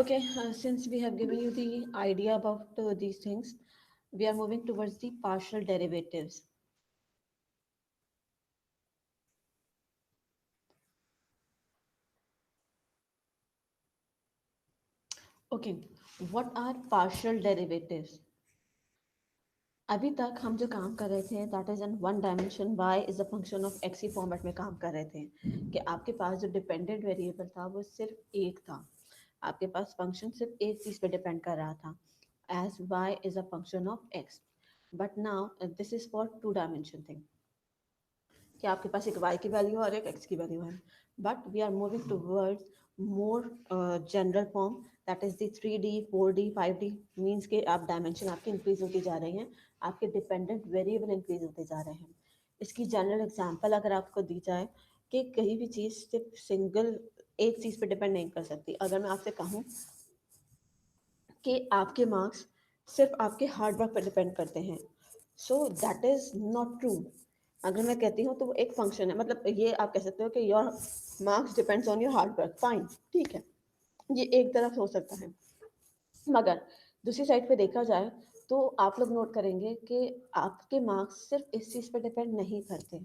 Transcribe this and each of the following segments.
Okay, since we have given you the idea about these things, we are moving towards the partial derivatives. Okay, what are partial derivatives? अभी तक हम जो काम कर रहे थे that is in one dimension y is a function of x he format में काम कर रहे थे कि आपके पास जो डिपेंडेंट वेरिएबल था वो सिर्फ एक था, आपके पास फंक्शन सिर्फ एक चीज पे डिपेंड कर रहा था as y is a function of x. But now this is for two dimension thing कि आपके पास एक y की वैल्यू है और एक x की वैल्यू है. But we are moving towards more general form that is the 3D 4D 5D means के आप डायमेंशन आपकी इंक्रीज होती जा रही हैं, आपके डिपेंडेंट वेरिएबल इंक्रीज होते जा रहे हैं. इसकी जनरल एग्जांपल अगर आपको दी जाए कि कहीं भी चीज़ सिर्फ सिंगल एक चीज़ पे डिपेंड नहीं कर सकती. अगर मैं आपसे कहूँ कि आपके मार्क्स सिर्फ आपके हार्ड वर्क पर डिपेंड करते हैं, so that is not true. अगर मैं कहती हूँ तो वो एक फंक्शन है, मतलब ये आप कह सकते हो कि your marks depends on your hard work, fine, ठीक है, ये एक तरफ हो सकता है. मगर दूसरी साइड पे देखा जाए तो आप लोग नोट करेंगे कि आपके मार्क्स सिर्फ इस चीज़ पे डिपेंड नहीं करते.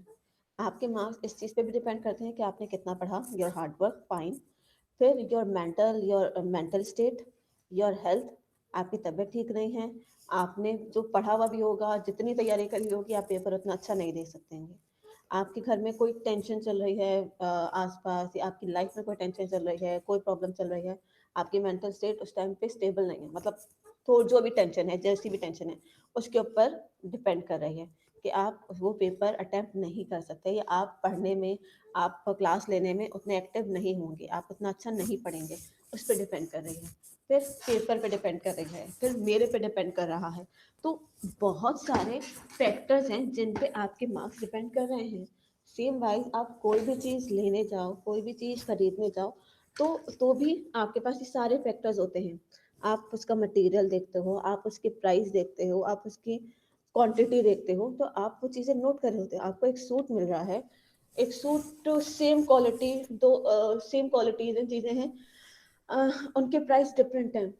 आपके मार्क्स इस चीज़ पे भी डिपेंड करते हैं कि आपने कितना पढ़ा, योर हार्ड वर्क, फाइन. फिर your mental state, your health, आपकी तबीयत ठीक नहीं है, आपने जो पढ़ा हुआ भी होगा, जितनी तैयारी करी होगी, आप पेपर उतना अच्छा नहीं दे सकते हैं. आपके घर में कोई टेंशन चल रही है आसपास, या आपकी लाइफ में कोई टेंशन चल रही है, कोई प्रॉब्लम चल रही है, आपकी मेंटल स्टेट उस टाइम पे स्टेबल नहीं है, मतलब तो जो भी टेंशन है, जैसी भी टेंशन है, उसके ऊपर डिपेंड कर रही है कि आप वो पेपर अटेम्प्ट नहीं कर सकते, या आप पढ़ने में, आप क्लास लेने में उतने एक्टिव नहीं होंगे, आप उतना अच्छा नहीं पढ़ेंगे. उस पर डिपेंड कर रही है. फिर पेपर पे डिपेंड कर रही है, फिर मेरे पे डिपेंड कर रहा है. तो बहुत सारे फैक्टर्स हैं जिन पे आपके मार्क्स डिपेंड कर रहे हैं. सेम वाइज आप कोई भी चीज़ लेने जाओ, कोई भी चीज़ खरीदने जाओ, तो भी आपके पास ये सारे फैक्टर्स होते हैं. आप उसका मटेरियल देखते हो, आप उसकी प्राइस देखते हो, आप उसकी क्वांटिटी देखते हो, तो आप वो चीज़ें नोट कर रहे होते हो. आपको एक सूट मिल रहा है, एक सूट सेम क्वालिटी, दो सेम क्वालिटीज चीज़ें हैं, उनके प्राइस डिफरेंट हैं,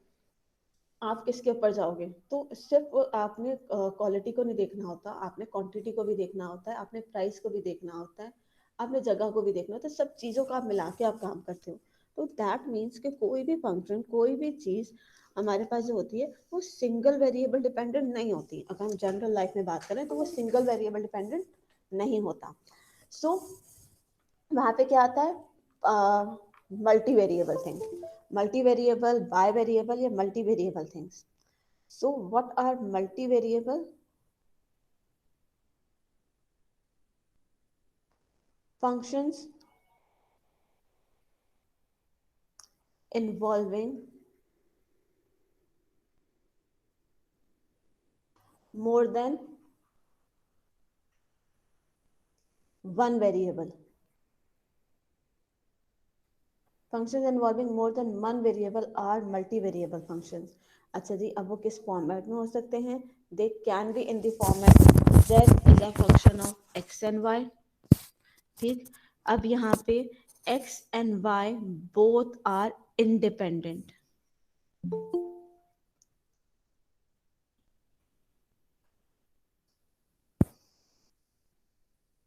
आप किसके ऊपर जाओगे? तो सिर्फ आपने क्वालिटी को नहीं देखना होता, आपने क्वांटिटी को भी देखना होता है, आपने प्राइस को भी देखना होता है, आपने जगह को भी देखना होता है, सब चीज़ों का आप मिला के आप काम करते हो. तो दैट मीन्स कि कोई भी फंक्शन, कोई भी चीज़ हमारे पास जो होती है वो सिंगल वेरिएबल डिपेंडेंट नहीं होती. अगर हम जनरल लाइफ में बात करें तो वो सिंगल वेरिएबल डिपेंडेंट नहीं होता. सो वहाँ पे क्या आता है? Multi variable thing, multi variable, by variable या multi variable things. So what are multi variable functions involving more than one variable. Functions involving more than one variable are multivariable functions. अच्छा जी, अब वो किस फॉर्मेट में हो सकते हैं? They can be in the format z is a function of x and y. ठीक, अब यहाँ पे x and y both are independent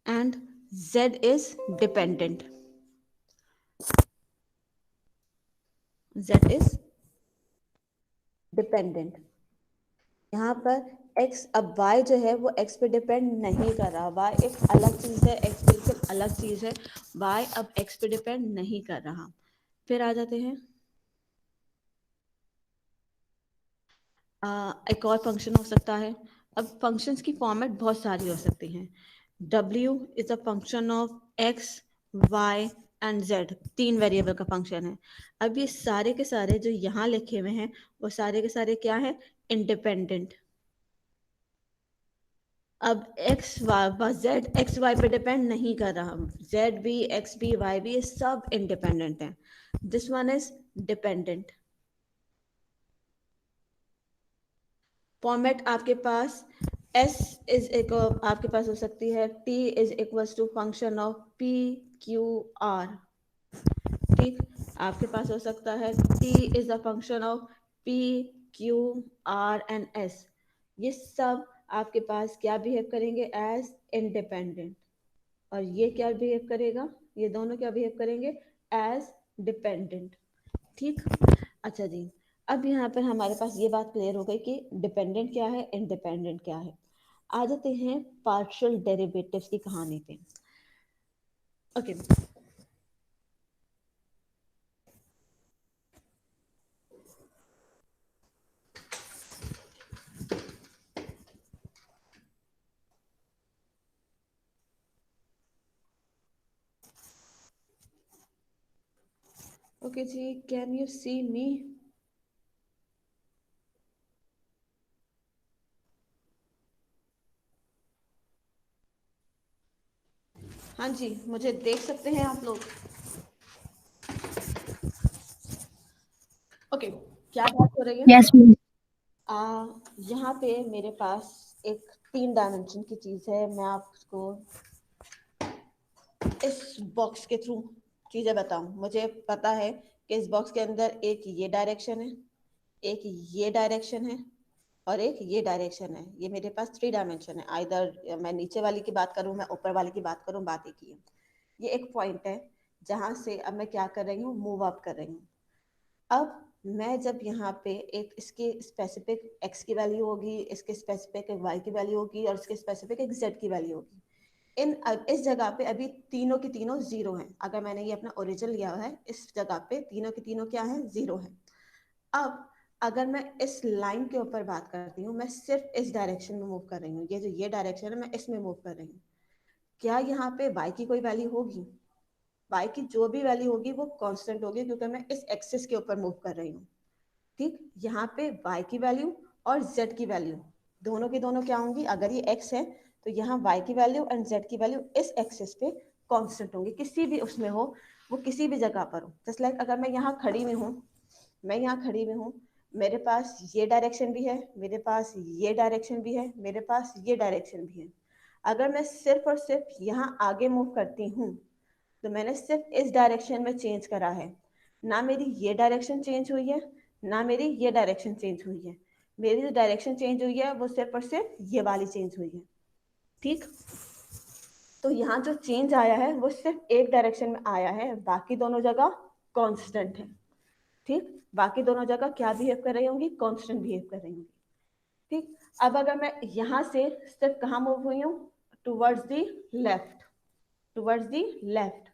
and z is dependent. z is dependent. यहाँ पर x, अब y जो है वो x पे डिपेंड नहीं कर रहा, y एक अलग चीज़ है, x बिल्कुल अलग चीज़ है, y अब x पे डिपेंड नहीं कर रहा. फिर आ जाते हैं एक और फंक्शन हो सकता है. अब फंक्शंस की फॉर्मेट बहुत सारी हो सकती हैं. w is a function of x, y and z, तीन वेरिएबल का फंक्शन है. अब ये सारे के सारे जो यहाँ लिखे हुए हैं वो सारे के सारे क्या है? इंडिपेंडेंट. अब एक्स वाई पे डिपेंड नहीं कर रहा, जेड भी, एक्स भी, वाई भी, ये सब इंडिपेंडेंट हैं. This one is dependent. Format आपके पास एस इज एक, आपके पास हो सकती है T is equals to function of P Q R. ठीक, आपके पास हो सकता है t is a function of p q r and s। ये सब आपके पास क्या बिहेव करेंगे एज इंडिपेंडेंट, और ये क्या बिहेव करेगा, ये दोनों क्या बिहेव करेंगे एज डिपेंडेंट। ठीक, अच्छा जी, अब यहाँ पर हमारे पास ये बात क्लियर हो गई कि डिपेंडेंट क्या है, इंडिपेंडेंट क्या है। आ जाते हैं पार्शियल डेरिवेटिव्स की कहानी पे। Okay, okay ji, can you see me? हाँ जी, मुझे देख सकते हैं आप लोग? ओके, क्या बात हो रही है? Yes, miss. यहाँ पे मेरे पास एक 3 डायमेंशन की चीज है। मैं आपको इस बॉक्स के थ्रू चीजें बताऊं। मुझे पता है कि इस बॉक्स के अंदर एक ये डायरेक्शन है, एक ये डायरेक्शन है, और एक ये डायरेक्शन है। ये मेरे पास 3 डायमेंशन है। आइदर मैं नीचे वाली की बात करूं, मैं ऊपर वाली की बात करूं, बात एक ही है। ये एक पॉइंट है जहां से अब मैं क्या कर रही हूँ, मूव अप कर रही हूँ। अब मैं जब यहाँ पे एक इसकी स्पेसिफिक x की वैल्यू होगी, इसके स्पेसिफिक y की वैल्यू होगी, और इसके स्पेसिफिक एक z की वैल्यू होगी। इस जगह पे अभी तीनों की तीनों जीरो हैं। अगर मैंने ये अपना ओरिजिन लिया है, इस जगह पे तीनों की तीनों क्या है, जीरो है। अब अगर मैं इस लाइन के ऊपर बात करती हूँ, मैं सिर्फ इस डायरेक्शन में मूव कर रही हूँ। ये जो ये डायरेक्शन है, मैं इसमें मूव कर रही हूँ। क्या यहाँ पे y की कोई वैल्यू होगी? y की जो भी वैल्यू होगी वो कांस्टेंट होगी, क्योंकि मैं इस एक्सिस के ऊपर मूव कर रही हूँ। ठीक, यहाँ पे y की वैल्यू और z की वैल्यू दोनों की दोनों क्या होंगी? अगर ये x है तो यहाँ y की वैल्यू एंड z की वैल्यू इस एक्सिस पे कांस्टेंट होंगी, किसी भी उसमें हो, वो किसी भी जगह पर हो। जस्ट लाइक अगर मैं यहाँ खड़ी हुई हूँ, मैं यहाँ खड़ी हुई हूँ, मेरे पास ये डायरेक्शन भी है, मेरे पास ये डायरेक्शन भी है, मेरे पास ये डायरेक्शन भी है। अगर मैं सिर्फ और सिर्फ यहाँ आगे मूव करती हूँ, तो मैंने सिर्फ इस डायरेक्शन में चेंज करा है। ना मेरी ये डायरेक्शन चेंज हुई है, ना मेरी ये डायरेक्शन चेंज हुई है। मेरी जो डायरेक्शन चेंज हुई है वो सिर्फ और सिर्फ ये वाली चेंज हुई है। ठीक, तो यहाँ जो चेंज आया है वो सिर्फ एक डायरेक्शन में आया है, बाकी दोनों जगह कांस्टेंट है। ठीक, बाकी दोनों जगह क्या बिहेव कर रही होंगी, कांस्टेंट बिहेव कर रही होंगी। ठीक, अब अगर मैं यहाँ से सिर्फ कहाँ मूव हुई हूँ, towards the left, towards the left.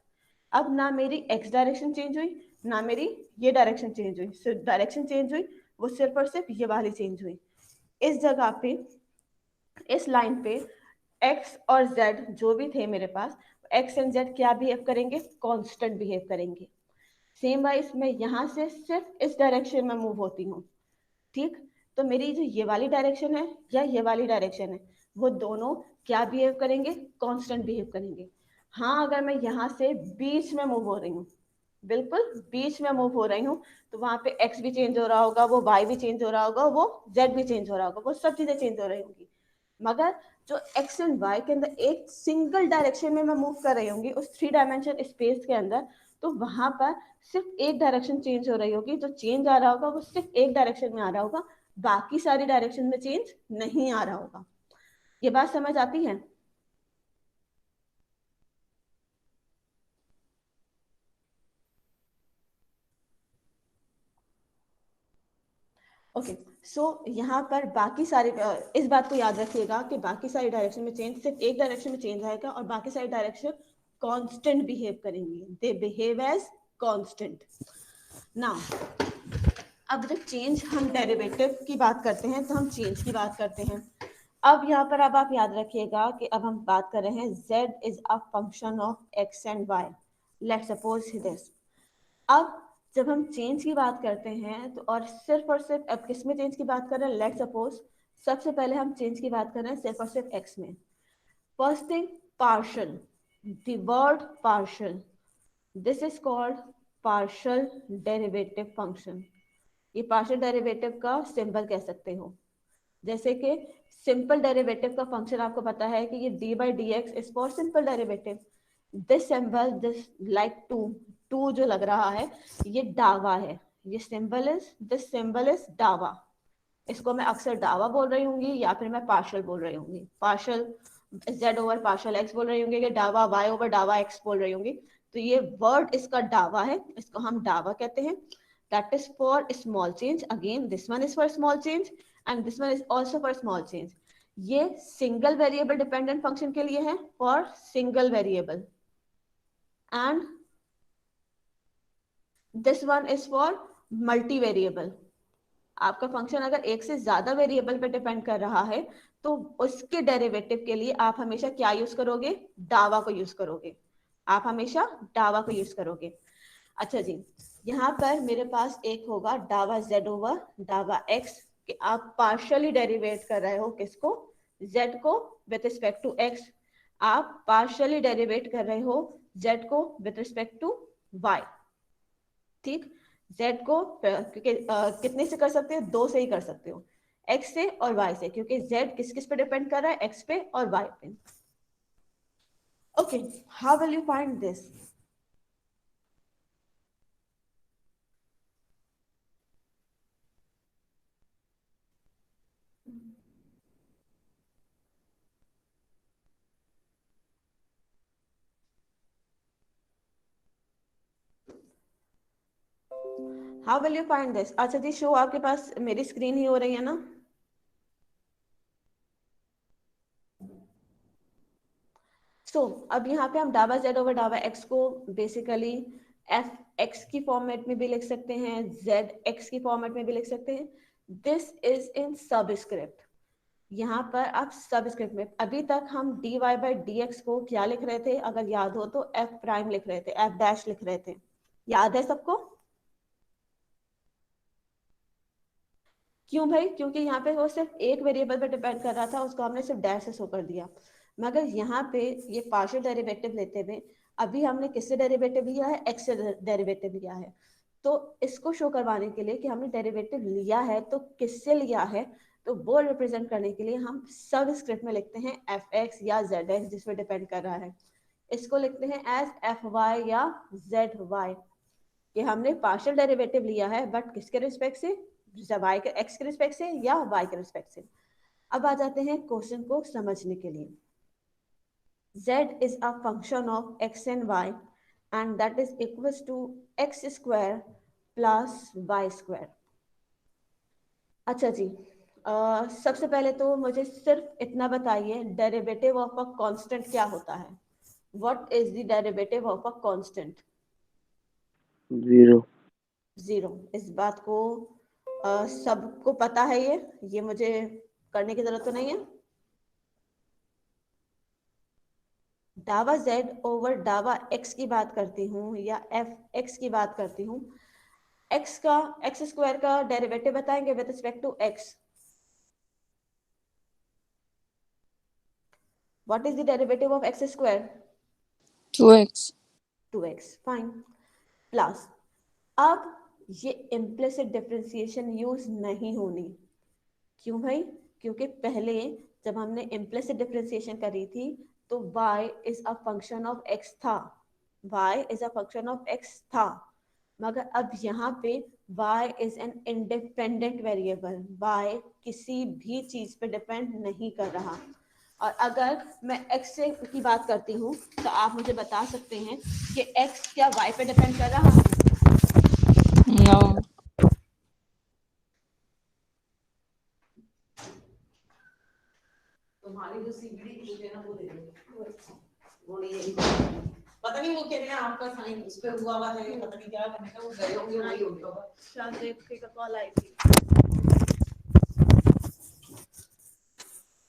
अब ना मेरी एक्स डायरेक्शन चेंज हुई, ना मेरी ये डायरेक्शन चेंज हुई। सिर्फ डायरेक्शन चेंज हुई, वो सिर्फ और सिर्फ ये वाली चेंज हुई। इस जगह पे, इस लाइन पे एक्स और जेड जो भी थे मेरे पास, एक्स एंड जेड क्या बिहेव करेंगे, कांस्टेंट बिहेव करेंगे। सेम वाइज मैं यहाँ से सिर्फ इस डायरेक्शन में मूव होती हूँ। ठीक, तो मेरी जो ये वाली डायरेक्शन है या ये वाली डायरेक्शन है, वो दोनों क्या बिहेव करेंगे, कांस्टेंट बिहेव करेंगे। हाँ, अगर मैं यहाँ से बीच में मूव हो रही हूँ, बिल्कुल बीच में मूव हो रही हूँ, तो वहां पे x भी चेंज हो रहा होगा, वो y भी चेंज हो रहा होगा, वो z भी चेंज हो रहा होगा, वो सब चीजें चेंज हो रही होंगी। मगर जो x एंड y के अंदर एक सिंगल डायरेक्शन में मैं मूव कर रही होंगी उस 3 डायमेंशन स्पेस के अंदर, तो वहां पर सिर्फ एक डायरेक्शन चेंज हो रही होगी। जो चेंज आ रहा होगा वो सिर्फ एक डायरेक्शन में आ रहा होगा, बाकी सारी डायरेक्शन में चेंज नहीं आ रहा होगा। ये बात समझ आती है? ओके, सो यहाँ पर बाकी सारे इस बात को याद रखिएगा कि बाकी सारी डायरेक्शन में चेंज, सिर्फ एक डायरेक्शन में चेंज आएगा और बाकी सारी डायरेक्शन कांस्टेंट बिहेव करेंगी। They behave as constant. Now अब जब चेंज, हम डेरिवेटिव की बात करते हैं तो हम चेंज की बात करते हैं। अब यहाँ पर अब आप याद रखिएगा कि अब हम बात कर रहे हैं z is a function of x and y। Let suppose this. अब जब हम चेंज की बात करते हैं तो, और सिर्फ अब किस में चेंज की बात कर रहे हैं, लेट सपोज सबसे पहले हम चेंज की बात कर रहे हैं सिर्फ और सिर्फ x में। First thing, partial, the word partial, this is called partial derivative function. ये पार्शियल डेरिवेटिव का सिंबल कह सकते हो। जैसे कि सिंपल डेरिवेटिव का फंक्शन आपको पता है कि ये D by D X is for simple derivative. This symbol, this like to 2 जो लग रहा है ये डावा है, ये symbol is, this symbol is डावा। इसको मैं अक्सर डावा बोल रही हूँ या फिर मैं पार्शल बोल रही हूँ, partial z over partial x बोल रही हूँ, कि डावा y ओवर डावा x बोल रही हूँ। तो ये वर्ड इसका डावा है, इसको हम डावा कहते हैं। That is for small change, again this one is for small change and this one is also for small change. ये सिंगल वेरिएबल डिपेंडेंट फंक्शन के लिए है, for single variable, and this one is for multi variable. आपका function अगर एक से ज्यादा variable पे डिपेंड कर रहा है तो उसके डेरिवेटिव के लिए आप हमेशा क्या यूज करोगे, डावा को यूज करोगे, आप हमेशा डावा को यूज करोगे। अच्छा जी, यहाँ पर मेरे पास एक होगा डावा z ओवर डावा x, कि आप पार्शियली डेरिवेट कर रहे हो किसको, z को विथ रिस्पेक्ट टू x, आप पार्शियली डेरिवेट कर रहे हो z को विथ रिस्पेक्ट टू y। ठीक, z को क्योंकि कितने से कर सकते हो, 2 से ही कर सकते हो, x से और y से, क्योंकि z किस किस पे डिपेंड कर रहा है, x पे और y पे। Okay, how will you find this? How will you find this? अच्छा जी, शो आपके पास मेरी स्क्रीन ही हो रही है ना? सो अब यहाँ पे हम डावा z ओवर डावा x को बेसिकली एफ एक्स की फॉर्मेट में भी लिख सकते हैं, जेड एक्स की फॉर्मेट में भी लिख सकते हैं। This is in subscript. यहाँ पर आप सबस्क्रिप्ट में, अभी तक हम dy बाई डी एक्स को क्या लिख रहे थे, अगर याद हो तो एफ प्राइम लिख रहे थे, एफ डैश लिख रहे थे, याद है सबको? क्यों भाई? क्योंकि यहाँ पे वो सिर्फ एक वेरिएबल पे डिपेंड कर रहा था, उसको हमने सिर्फ डैश से शो कर दिया। मगर यहाँ पे ये पार्शियल डेरिवेटिव लेते हुए अभी हमने किससे डेरिवेटिव लिया है, एक्स से डेरिवेटिव लिया है। तो इसको शो करवाने के लिए कि हमने डेरिवेटिव लिया है तो किससे लिया है, तो वो रिप्रेजेंट करने के लिए हम सब स्क्रिप्ट में लिखते हैं एफ एक्स या जेड एक्स, जिसपे डिपेंड कर रहा है। इसको लिखते हैं एज एफ वाई या जेड वाई, कि हमने पार्शियल डेरिवेटिव लिया है बट किसके रिस्पेक्ट से, y के x के रिस्पेक्ट से या y के रिस्पेक्ट से। अब आ जाते हैं क्वेश्चन को समझने के लिए। z is a function of x and y and that is equals to x square plus y square। अच्छा जी, सबसे पहले तो मुझे सिर्फ इतना बताइए, डेरिवेटिव ऑफ अ कांस्टेंट क्या होता है? What is the derivative of a constant? Zero. Zero. इस बात को सबको पता है, ये मुझे करने की जरूरत तो नहीं है। डावा z ओवर डावा x की बात करती हूँ या एफ एक्स की बात करती हूँ, x का एक्स स्क्वायर का डेरिवेटिव बताएंगे with respect to x। What is the derivative of x square? 2x 2x, fine, plus, अब ये इम्प्लिसिट डिफरेंशिएशन यूज नहीं होनी। क्यों भाई? क्योंकि पहले जब हमने इम्प्लिसिट डिफरेंशिएशन करी थी तो y is a function of x था, y is a function of x था, मगर अब यहाँ पे y is an independent variable, y किसी भी चीज पे डिपेंड नहीं कर रहा। और अगर मैं x से की बात करती हूँ तो आप मुझे बता सकते हैं कि x क्या y पे डिपेंड कर रहा है? no तुम्हारी जो सीबीडी की है ना वो दे दो, वो नहीं है, पता नहीं वो कह रहे हैं आपका साइन उस पे हुआ हुआ है, पता नहीं क्या करने का, वो गए होंगे वही होगा, शायद देख का कॉल आई थी।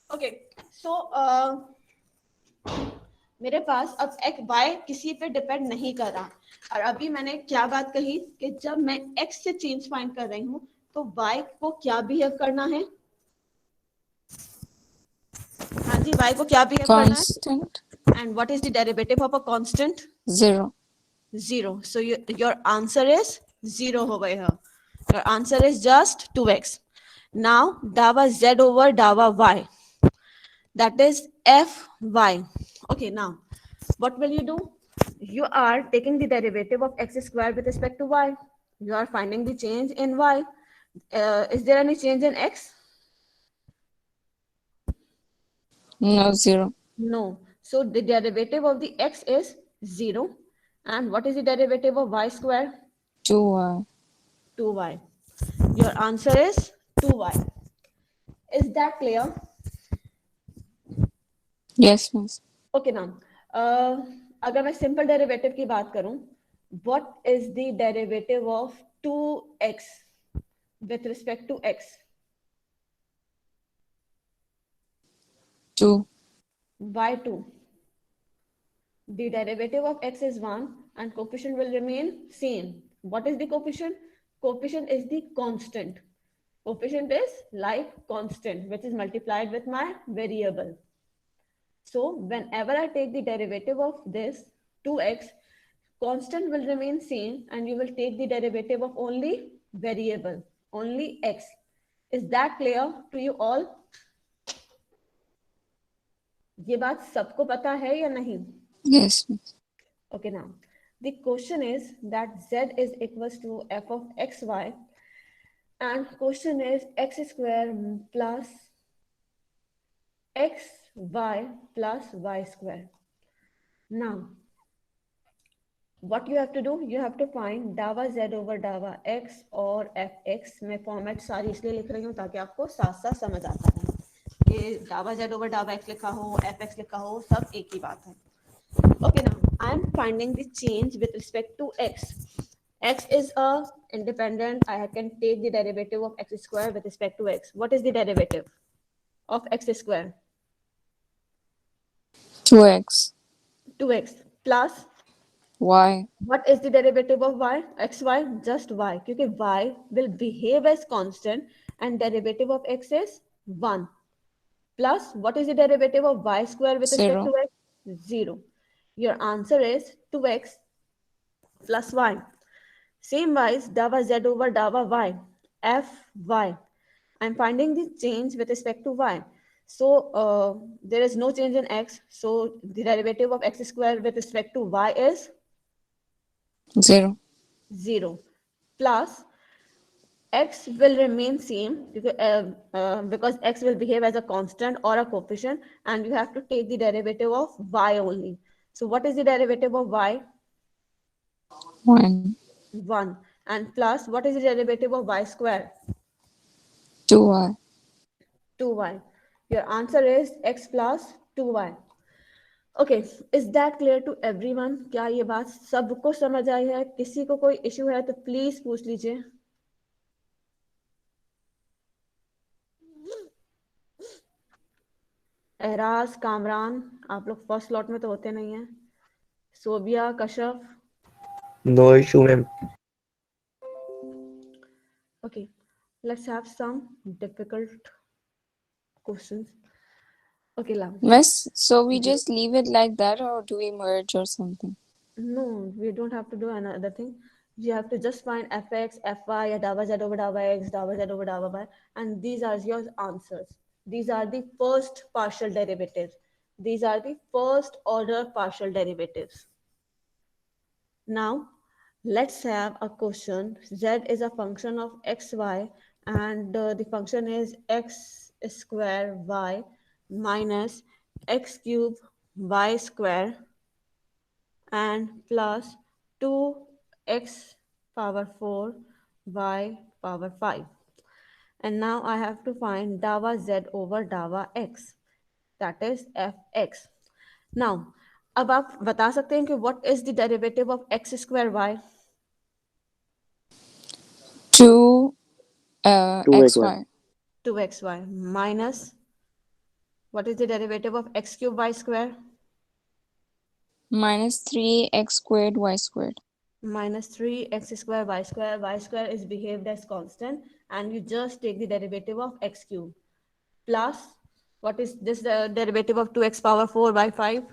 ओके, सो मेरे पास अब एक y किसी पे डिपेंड नहीं कर रहा, और अभी मैंने क्या बात कही कि जब मैं x से चेंज फाइंड कर रही हूँ तो y को क्या बिहेव करना है? हाँ जी, y को क्या बिहेव करना है? constant And what is the derivative of a constant? 0 0. So your answer is 0 हो गए है। Your answer is just 2x. Now डावा z over डावा y, that is fy. Okay, now what will you do? you are taking the derivative of x square with respect to y. You are finding the change in y. Is there any change in x? No, 0. No. So the derivative of the x is 0. And what is the derivative of y square? 2y. 2y. Your answer is 2y. Is that clear? Yes, miss. Okay now. अगर मैं simple derivative की बात करूं, what is the derivative of 2x with respect to x? 2. Why 2? The derivative of x is 1 and coefficient will remain same. What is the coefficient? Coefficient is the constant. Coefficient is like constant, which is multiplied with my variable. So whenever I take the derivative of this 2x, constant will remain same and you will take the derivative of only variable, only x. Is that clear to you all? ये बात सबको पता है या नहीं? Yes, miss. Okay, now the question is that z is equals to f of xy and question is x square plus xy plus y square. Now, what you have to do, you have to find डावा z over डावा x और fx. मैं format सारी इसलिए लिख रही हूँ ताकि आपको साथ साथ समझ आता है। ये डावा z over डावा x लिखा हो, fx लिखा हो, सब एक ही बात है। Okay, now I am finding the change with respect to x. X is a independent. I can take the derivative of x square with respect to x. What is the derivative of x square? 2x. 2x plus Y. what is the derivative of y? xy, just y. Because y will behave as constant and derivative of x is 1. Plus what is the derivative of y square with respect 0. to x? 0. Your answer is 2x plus y. Same wise, dava z over dava y, fy. I'm finding the change with respect to y. So there is no change in x. So the derivative of x square with respect to y is 0. 0. Plus x will remain same because x will behave as a constant or a coefficient and you have to take the derivative of y only. So what is the derivative of y? 1. 1. And plus what is the derivative of y square? 2y. 2y. Your answer is x plus 2y. Okay, is that clear to everyone? क्या ये बात सबको समझ आई है? किसी को कोई issue है तो प्लीज पूछ लीजिए। एराज, कामरान, आप लोग फर्स्ट लॉट में तो होते नहीं हैं। Sobia, Kashaf. No issue, ma'am. Okay, let's have some difficult questions. Okay, love. Miss, so we just leave it like that or do we merge or something? No, we don't have to do another thing. You have to just find fx, fy, or dava z over dava x, dava z over dava y, and these are your answers. These are the first partial derivatives. These are the first order partial derivatives. Now, let's have a question. Z is a function of xy, and the function is x square y minus x cube y square and plus 2x power 4 y power 5. And now I have to find dava z over dava x, that is fx. Now, अब आप बता सकते हैं कि what is the derivative of x square y? 2 2xy. xy 2xy minus what is the derivative of x cube y square? minus 3x squared y squared. Minus 3x square y square. Y square is behaved as constant and you just take the derivative of x cube. Plus, what is this derivative of 2x power 4 by 5?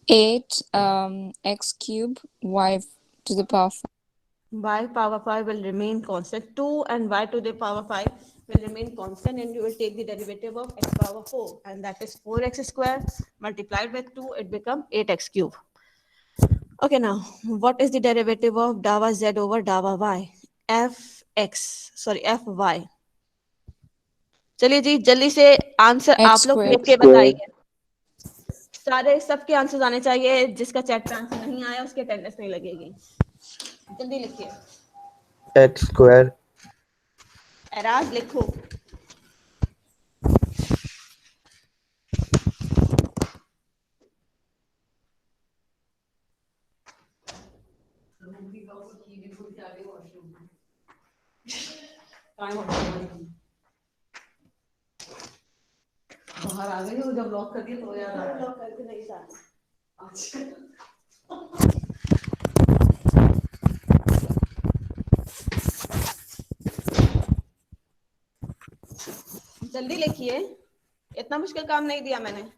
8 x cube y to the power 5. Y power 5 will remain constant. 2 and y to the power 5 will remain constant and you will take the derivative of x power 4 and that is 4x square multiplied with 2 it becomes 8x cube. Okay, now what is the derivative of dava z over dava y? fy. चलिए जी, जल्दी से answer X आप लोग squared. लिख के बताइए। सारे सबके आंसर आने चाहिए, जिसका चैट पे आंसर नहीं आया उसके अटेंडेंस नहीं लगेगी। जल्दी लिखिए। X square. एराज लिखो। बाहर आ गई हो, जब लॉक कर दिया तो याद आ लॉक करके नहीं था। अच्छा, जल्दी लिखिए, इतना मुश्किल काम नहीं दिया मैंने।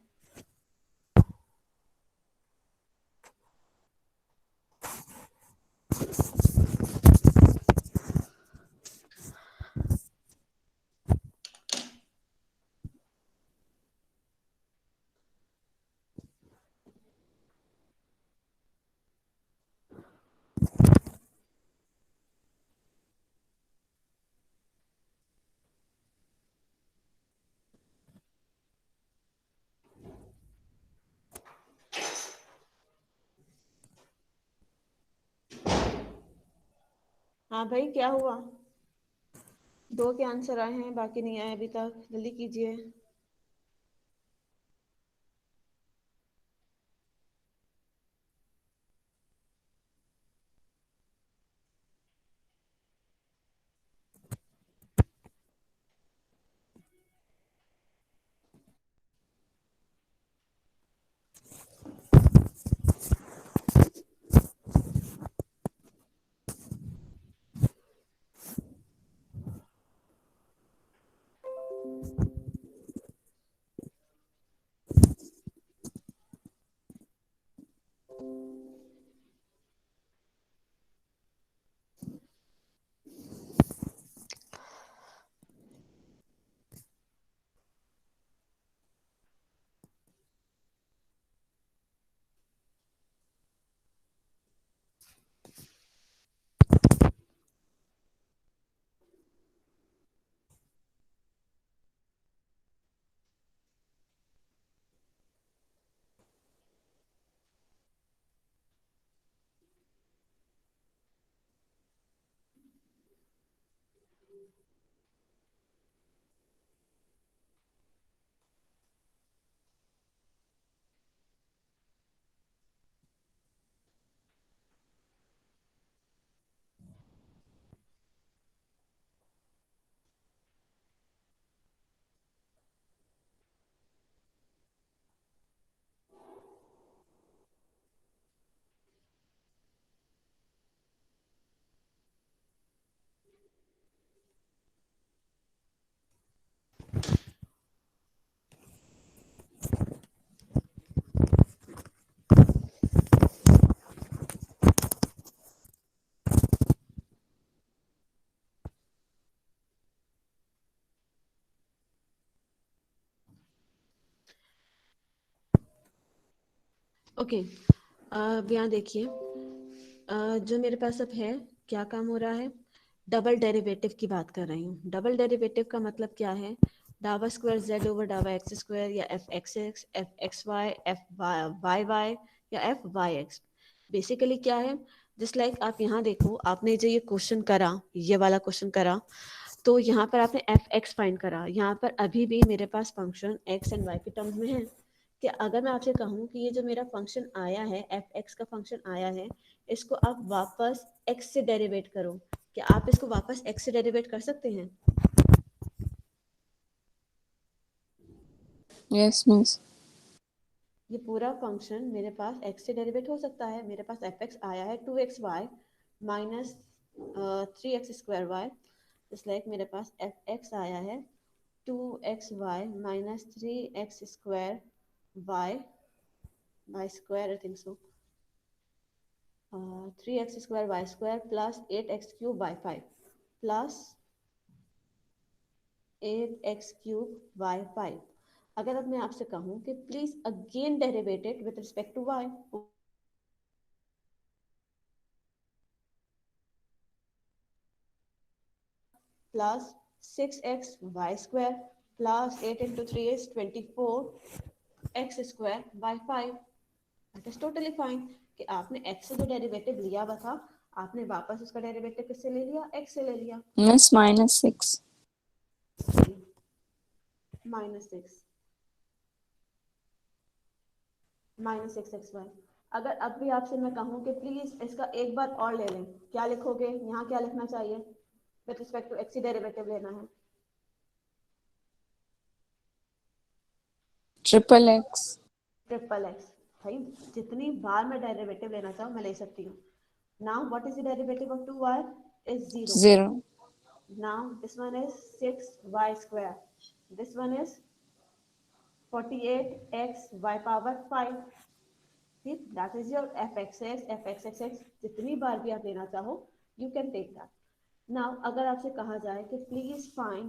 हाँ भाई, क्या हुआ? 2 के आंसर आए हैं, बाकी नहीं आए अभी तक। जल्दी कीजिए। ओके, अब यहाँ देखिए, जो मेरे पास अब है, क्या काम हो रहा है? डबल डेरिवेटिव की बात कर रही हूँ। डबल डेरिवेटिव का मतलब क्या है? डावा स्क्वायर जेड ओवर डावा एक्स स्क्वायर, या F X X, F X Y, F Y Y, या एफ वाई एक्स। बेसिकली क्या है? जस्ट लाइक आप यहाँ देखो, आपने जो ये क्वेश्चन करा, ये वाला क्वेश्चन करा, तो यहाँ पर आपने एफ एक्स फाइंड करा। यहाँ पर अभी भी मेरे पास फंक्शन एक्स एंड वाई के टर्म्स में है। कि अगर मैं आपसे कहूँ कि ये जो मेरा फंक्शन आया है, एफ एक्स का फंक्शन आया है, इसको आप वापस एक्स से डेरिवेट करो, क्या आप इसको वापस एक्स से डेरिवेट कर सकते हैं? Yes, miss. ये पूरा फंक्शन मेरे पास एक्स से डेरिवेट हो सकता है। मेरे पास एफ एक्स आया है 2xy माइनस 3x² y, इसलिए मेरे पास एफ एक्स आया है 2xy minus 3x² y square, I think so, 3x² y square plus 8x³ y5 plus 8x³ y5। अगर अब मैं आपसे कहूँ कि please again derivated with respect to y, plus 6x y square plus 8 into 3 is 24 x square by 5. That is totally fine कि आपने x से जो डेरिवेटिव लिया हुआ था आपने वापस उसका डेरिवेटिव किससे ले लिया, x से ले लिया. Miss -6. -6 -6xy. अगर अब भी आपसे मैं कहूँ कि प्लीज इसका एक बार और ले लें, क्या लिखोगे? यहाँ क्या लिखना चाहिए? विद रिस्पेक्ट टू x की डेरिवेटिव लेना है. XXX. Triple x. भाई जितनी बार मैं डेरिवेटिव लेना चाहूँ मैं ले सकती हूँ. Now what is the derivative of 2y is 0. 0. Now this one is 6y square. This one is 48xy power 5. ठीक, that is your fxx, fxxx. जितनी बार भी आप लेना चाहो you can take that. Now अगर आपसे कहा जाए कि please find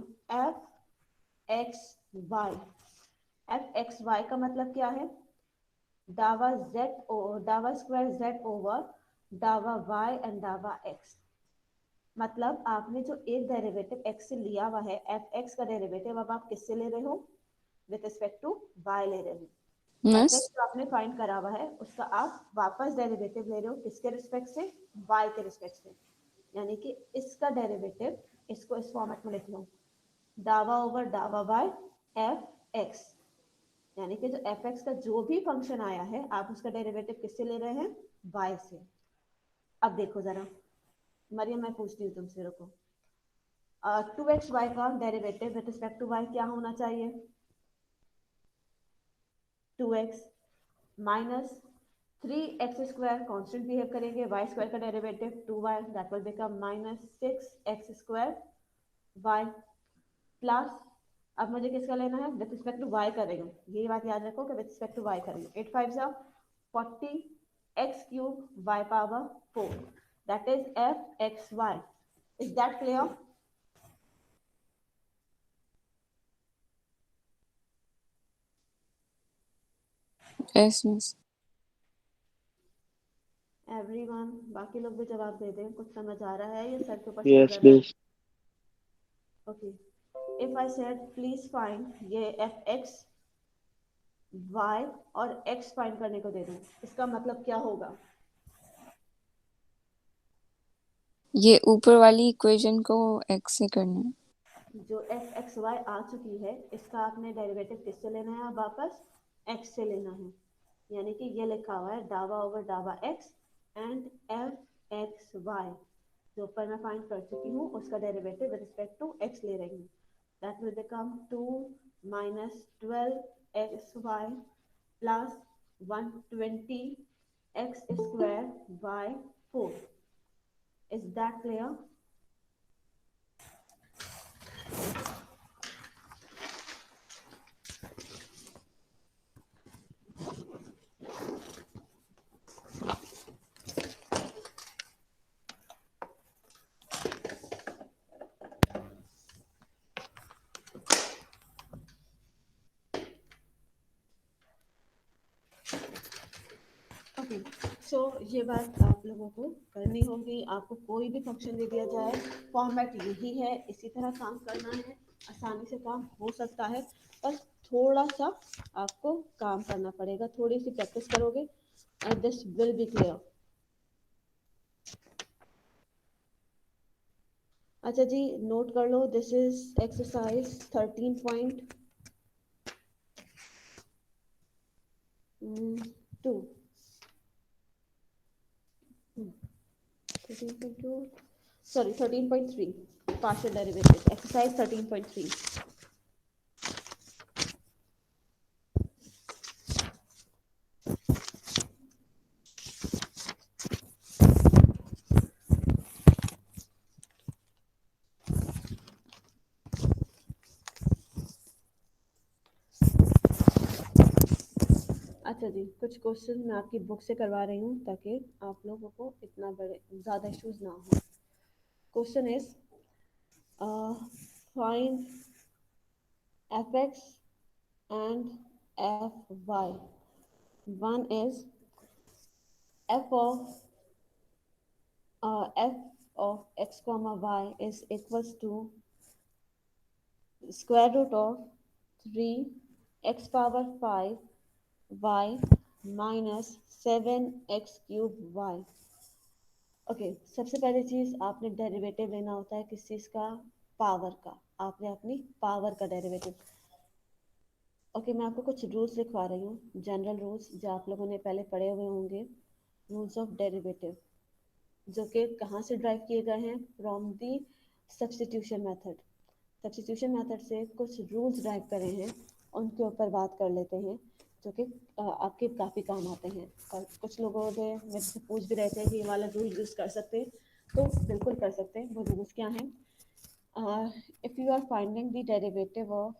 fxy. fxy का मतलब क्या है? डावा डावा स्क्वायर z ओवर डावा y एंड डावा x. मतलब आपने जो एक डेरिवेटिव x से लिया हुआ है fx का डेरिवेटिव अब आप किससे ले रहे हो? विद रिस्पेक्ट टू y ले रहे हो. Miss fx जो आपने फाइंड करा हुआ है उसका आप वापस डेरिवेटिव ले रहे हो किसके रिस्पेक्ट से? y के रिस्पेक्ट से. यानी कि इसका डेरिवेटिव इसको इस फॉर्मेट में लिख लो, डावा ओवर डावा y fx. यानी कि जो fx का जो भी फंक्शन आया है आप उसका डेरिवेटिव किससे ले रहे हैं? y से. अब देखो जरा मरियम, मैं पूछती हूँ तुमसे, रुको. 2xy का derivative with respect to y क्या होना चाहिए? 2x minus 3x square constant behave करेंगे, y स्क्वायर का derivative 2y, that will become minus 6x square y plus, अब मुझे किसका लेना है? विद रिस्पेक्ट टू y करेंगे. ये बात याद रखो कि विद रिस्पेक्ट टू y करेंगे. 8 5 जा 40 x cube y power 4. That is fxy. Is that clear? yes, miss. Everyone, बाकी लोग भी जवाब दे दें. कुछ समझ आ रहा है या सर के ऊपर Yes, चढ़ रहा है? miss. Okay. If I said please find, ये fx y और x फाइंड करने को दे दूं, इसका मतलब क्या होगा? ये ऊपर वाली इक्वेशन को x से करना है. जो fxy आ चुकी है इसका आपने डेरिवेटिव किससे लेना है? अब वापस x से लेना है. यानी कि ये लिखा हुआ है डावा ओवर डावा x एंड fxy. जो ऊपर मैं फाइंड कर चुकी हूँ उसका derivative with respect to x ले रही हूँ. That will become 2 minus 12xy plus 120x square by 4. Is that clear? Okay. So ये बात आप लोगों को करनी होगी. आपको कोई भी फंक्शन दे दिया जाए फॉर्मेट यही है, इसी तरह काम करना है. आसानी से काम हो सकता है, बस थोड़ा सा आपको काम करना पड़ेगा. थोड़ी सी प्रैक्टिस करोगे and this will be clear. अच्छा जी, नोट कर लो. This is exercise 13.2. Sorry, 13.3. Partial derivative. Exercise 13.3. अच्छा जी, कुछ क्वेश्चन मैं आपकी बुक से करवा रही हूँ ताकि आप लोगों को इतना बड़े ज़्यादा इश्यूज ना हो. Question is find fx and fy. One is f of x comma y is equals to square root of 3 x power 5 y minus 7 x cube y. Okay सबसे पहली चीज आपने डेरिवेटिव लेना होता है किस चीज का, पावर का। आपने अपनी पावर का डेरिवेटिव। ओके मैं आपको कुछ रूल्स लिखवा रही हूँ, जनरल रूल्स जो आप लोगों ने पहले पढ़े हुए होंगे, रूल्स ऑफ डेरिवेटिव, जो कि कहाँ से ड्राइव किए गए हैं, from the substitution method. Substitution method से कुछ रूल्स ड्राइव करे हैं, उनके ऊपर बात कर लेते हैं, जो कि आपके काफ़ी काम आते हैं। और कुछ लोगों ने मेरे से पूछ भी रहे थे कि ये वाला रूल यूज़ कर सकते हैं, तो बिल्कुल कर सकते हैं। वो रूल्स क्या हैं? If you are finding the derivative of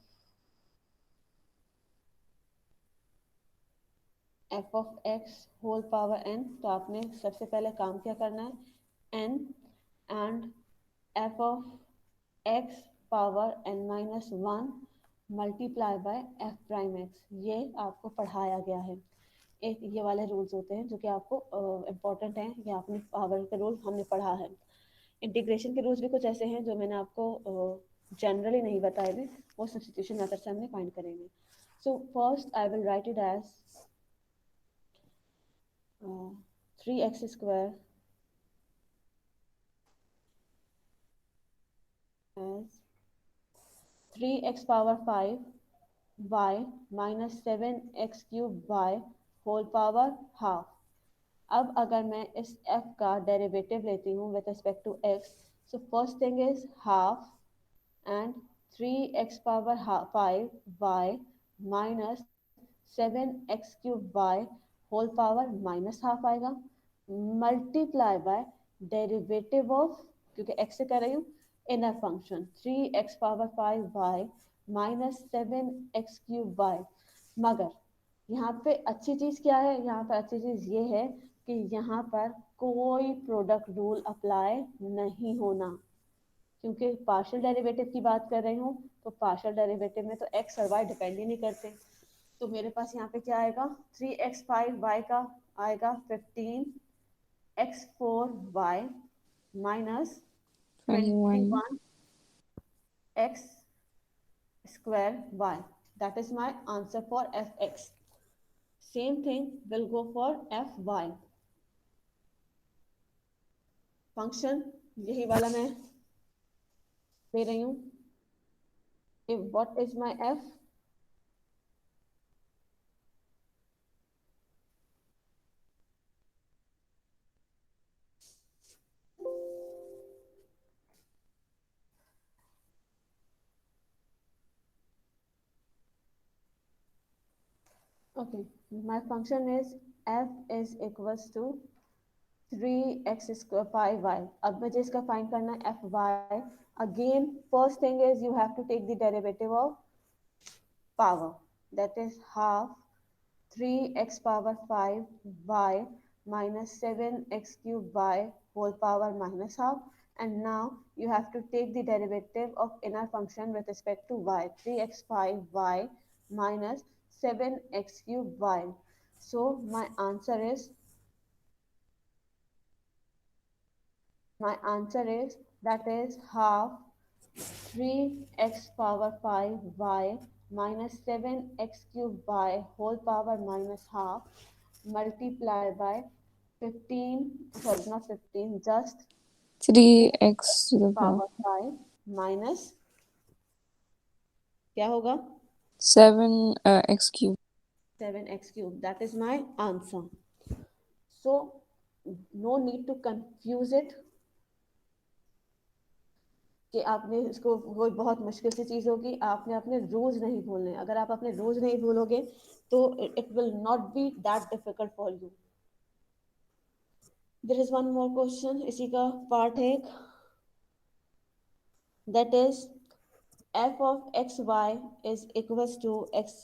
F of X whole power N, तो आपने सबसे पहले काम क्या करना है, N and F of X power N minus one multiply by F prime X, ये आपको पढ़ाया गया है। एक ये वाले रूल्स होते हैं जो कि आपको इम्पोर्टेंट हैं, ये आपने पावर के रूल हमने पढ़ा है। इंटीग्रेशन के रूल्स भी कुछ ऐसे हैं जो मैंने आपको जनरली नहीं बताए थे, वो सब्स्टिट्यूशन मेथड से हमने फाइंड करेंगे। So first I will write it as 3x square as 3x power 5 y minus 7x cube y whole power half। अब अगर मैं इस f का डेरिवेटिव लेती हूँ with respect to x, so first thing is half and 3x power 5 y minus 7x cube y whole power minus half आएगा, multiply by derivative of, क्योंकि x से कर रही हूँ, inner function 3x power 5 y minus 7x cube y। मगर यहाँ पे अच्छी चीज क्या है, यहाँ पर अच्छी चीज ये है कि यहाँ पर कोई प्रोडक्ट रूल अप्लाई नहीं होना, क्योंकि पार्शियल डेरिवेटिव की बात कर रही हूँ, तो पार्शियल डेरिवेटिव में तो x और y डिपेंड ही नहीं करते। तो मेरे पास यहाँ पे क्या आएगा, 3x 5y का आएगा 15x 4y minus 21. 21x square y. That is my answer for fx. Same thing will go for fy. Function यही वाला मैं दे रही हूँ। What is my f? Okay, my function is f is equals to 3x square 5y. अब मुझे इसका find करना है fy. Again, first thing is you have to take the derivative of power. That is half 3x power 5y minus 7x cube y whole power minus half. And now you have to take the derivative of inner function with respect to y. 3x 5y minus 7x cube y. So my answer is that is half 3x power 5y minus 7x cube y whole power minus half multiply by 15, sorry not 15, just 3x to the power power 5 minus क्या होगा 7 x cube. 7x cube. That is my answer. So no need to confuse it कि आपने इसको कोई बहुत मुश्किल सी चीज़ होगी, आपने अपने रूल्स नहीं भूलने। अगर आप अपने रूल्स नहीं भूलोगे तो it will not be that difficult for you. There is one more question इसी का पार्ट है, that is f of x y is equals to x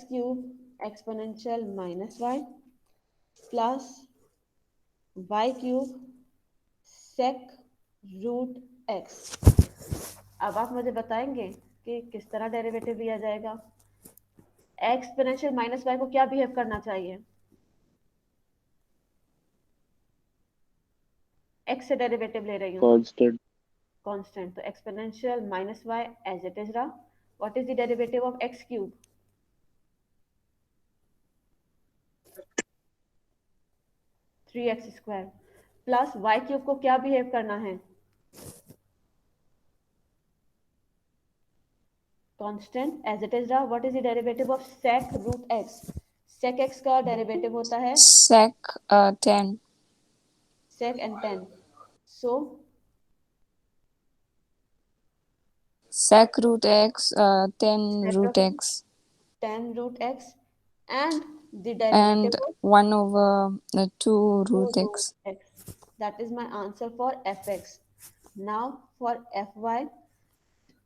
cube exponential minus y plus y cube sec root x। अब आप मुझे बताएंगे कि किस तरह डेरिवेटिव लिया जाएगा। एक्सपोनेंशियल माइनस वाई को क्या बिहेव करना चाहिए, एक्स से डेरिवेटिव ले रही हूँ, constant constant. So exponential minus y as it is रहा. What is the derivative of x cube? Three X square plus Y cube को क्या बिहेव करना है? कांस्टेंट एज इट इज रहा. What is the derivative of sec root x? sec x का डेरिवेटिव होता है Sec 10. sec and 10. So Sec root x 10 sec root of x 10 root x and the and derivative of 1 over 2 2 root root x. x. That is my answer for fx. Now for fy,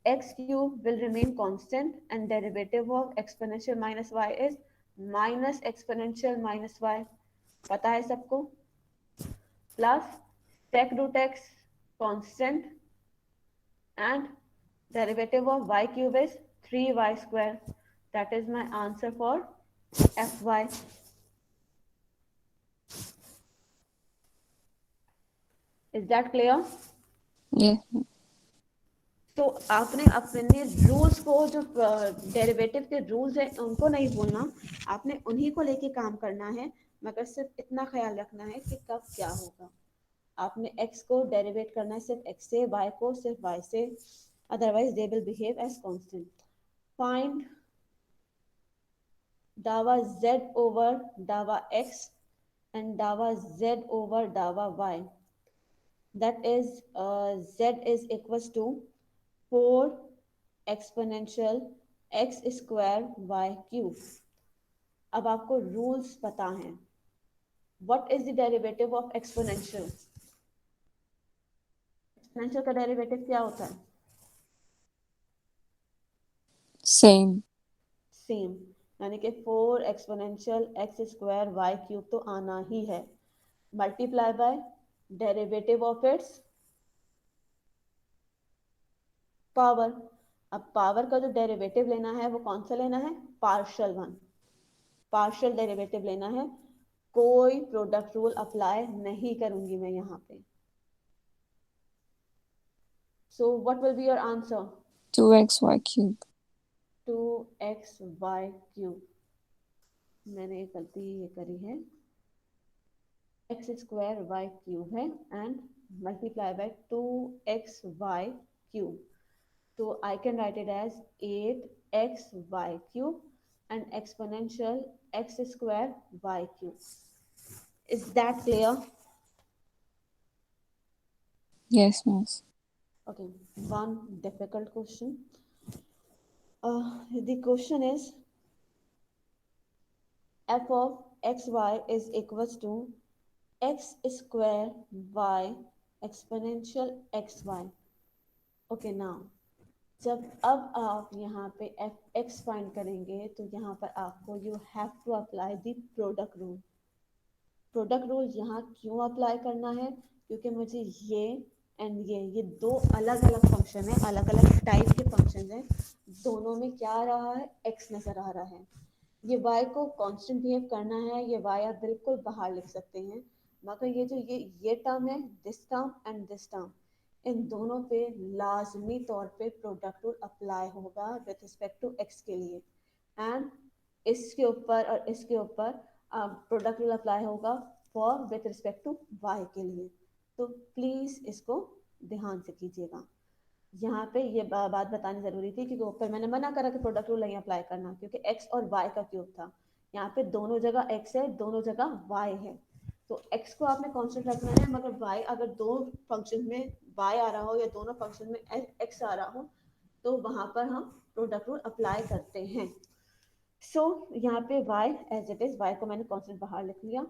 x cube will remain constant and derivative of exponential minus y is minus exponential minus y. पता है सबको? Plus sec root x constant and derivative of y cube is 3y square. That is my answer for fy. Is that clear? Yes. तो आपने अपने rules को, जो derivative के rules हैं उनको नहीं भूलना, आपने उन्हीं को लेके काम करना है, मगर सिर्फ इतना ख्याल रखना है कि कब क्या होगा. आपने x को डेरिवेट करना है सिर्फ x से, y को सिर्फ y से, otherwise they will behave as constant. Find दावा z ओवर दावा x and dawa z over dawa y. That is z is equals to 4 exponential x square y cube. अब आपको रूल्स पता हैं. What is the derivative of exponential? Exponential का डेरिवेटिव क्या होता है? Same. सेम. यानी कि 4 exponential X square Y cube तो आना ही है, multiply by derivative of its power. अब पावर का जो डेरिवेटिव लेना है वो कौन सा लेना है? Partial one. पार्शियल डेरिवेटिव लेना है. कोई प्रोडक्ट रूल अप्लाई नहीं करूंगी मैं यहाँ पे. So what will be your answer? 2xy cube. 2xy cube. मैंने गलती ये करी है, एक्स स्क्वायर वाई क्यूब है and multiply by 2xy cube. तो I can write it as 8xy cube and exponential x square y cube. Is that clear? Yes, miss. Okay, one difficult question. The question is f of xy is equals to x square y exponential xy. Okay, now जब अब आप यहाँ पे F x find करेंगे तो यहाँ पर आपको you have to apply the product rule. Product rule यहाँ क्यों अप्लाई करना है? क्योंकि मुझे ये एंड ये दो अलग अलग फंक्शन है, अलग अलग टाइप के फंक्शन हैं. दोनों में क्या आ रहा है? एक्स नजर आ रहा है. ये y को कांस्टेंट बिहेव करना है, ये y आप बिल्कुल बाहर लिख सकते हैं, मगर ये जो ये टर्म है, this term and this term, इन दोनों पे लाजमी तौर पे प्रोडक्ट रूल अप्लाई होगा विद रिस्पेक्ट टू x के लिए, एंड इसके ऊपर और इसके ऊपर प्रोडक्ट रूल अप्लाई होगा for with respect to y के लिए. तो प्लीज़ इसको ध्यान से कीजिएगा. यहाँ पे ये बात बतानी जरूरी थी क्योंकि ऊपर मैंने मना करा कि प्रोडक्ट रूल नहीं अप्लाई करना, क्योंकि x और y का क्यूब था. यहाँ पे दोनों जगह x है, दोनों जगह y है. तो x को आपने कांस्टेंट रखना है, मगर y अगर दो फंक्शन में y आ रहा हो या दोनों फंक्शन में x आ रहा हो तो वहां पर हम प्रोडक्ट रूल अप्लाई करते हैं. सो यहाँ पे y as it is, y को मैंने कांस्टेंट बाहर लिख लिया.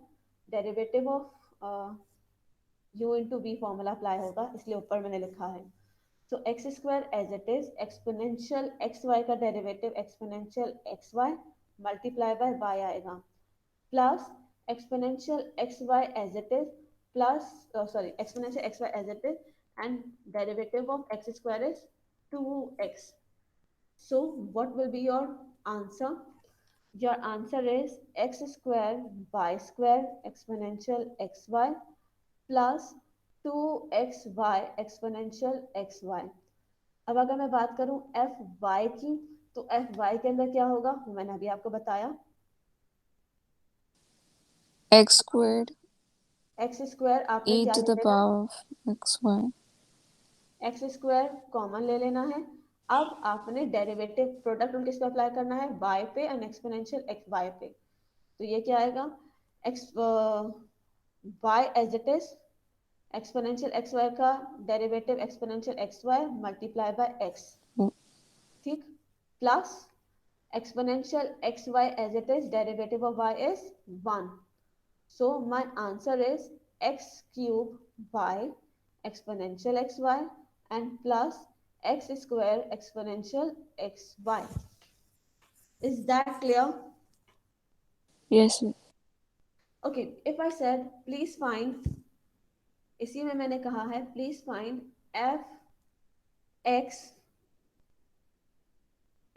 Derivative of u into v formula apply होगा, इसलिए ऊपर मैंने लिखा है. So x square as it is, exponential xy का derivative exponential xy multiply by y आएगा, plus exponential xy as it is plus exponential xy as it is and derivative of x square is 2x. So what will be your answer? Your answer is x square y square exponential xy plus 2xy exponential xy। अब अगर मैं बात करूं fy की, तो fy के अंदर क्या होगा, मैंने अभी आपको बताया, x squared एक्स स्क्वायर आपने e क्या to ले the लेना, power of xy. X square common ले लेना है। अब आपने डेरिवेटिव प्रोडक्ट उनके पे अप्लाई करना है, y पे एंड एक्सपोनेंशियल एक्स वाई पे। तो ये क्या आएगा, x y as it is, exponential x y का derivative exponential x y multiply by x, Mm. ठीक, plus exponential xy as it is, derivative of y is 1. So my answer is x cube y exponential xy and plus x square exponential xy. Is that clear? Yes, yes. Okay, if I said please find, इसी में मैंने कहा है please find f x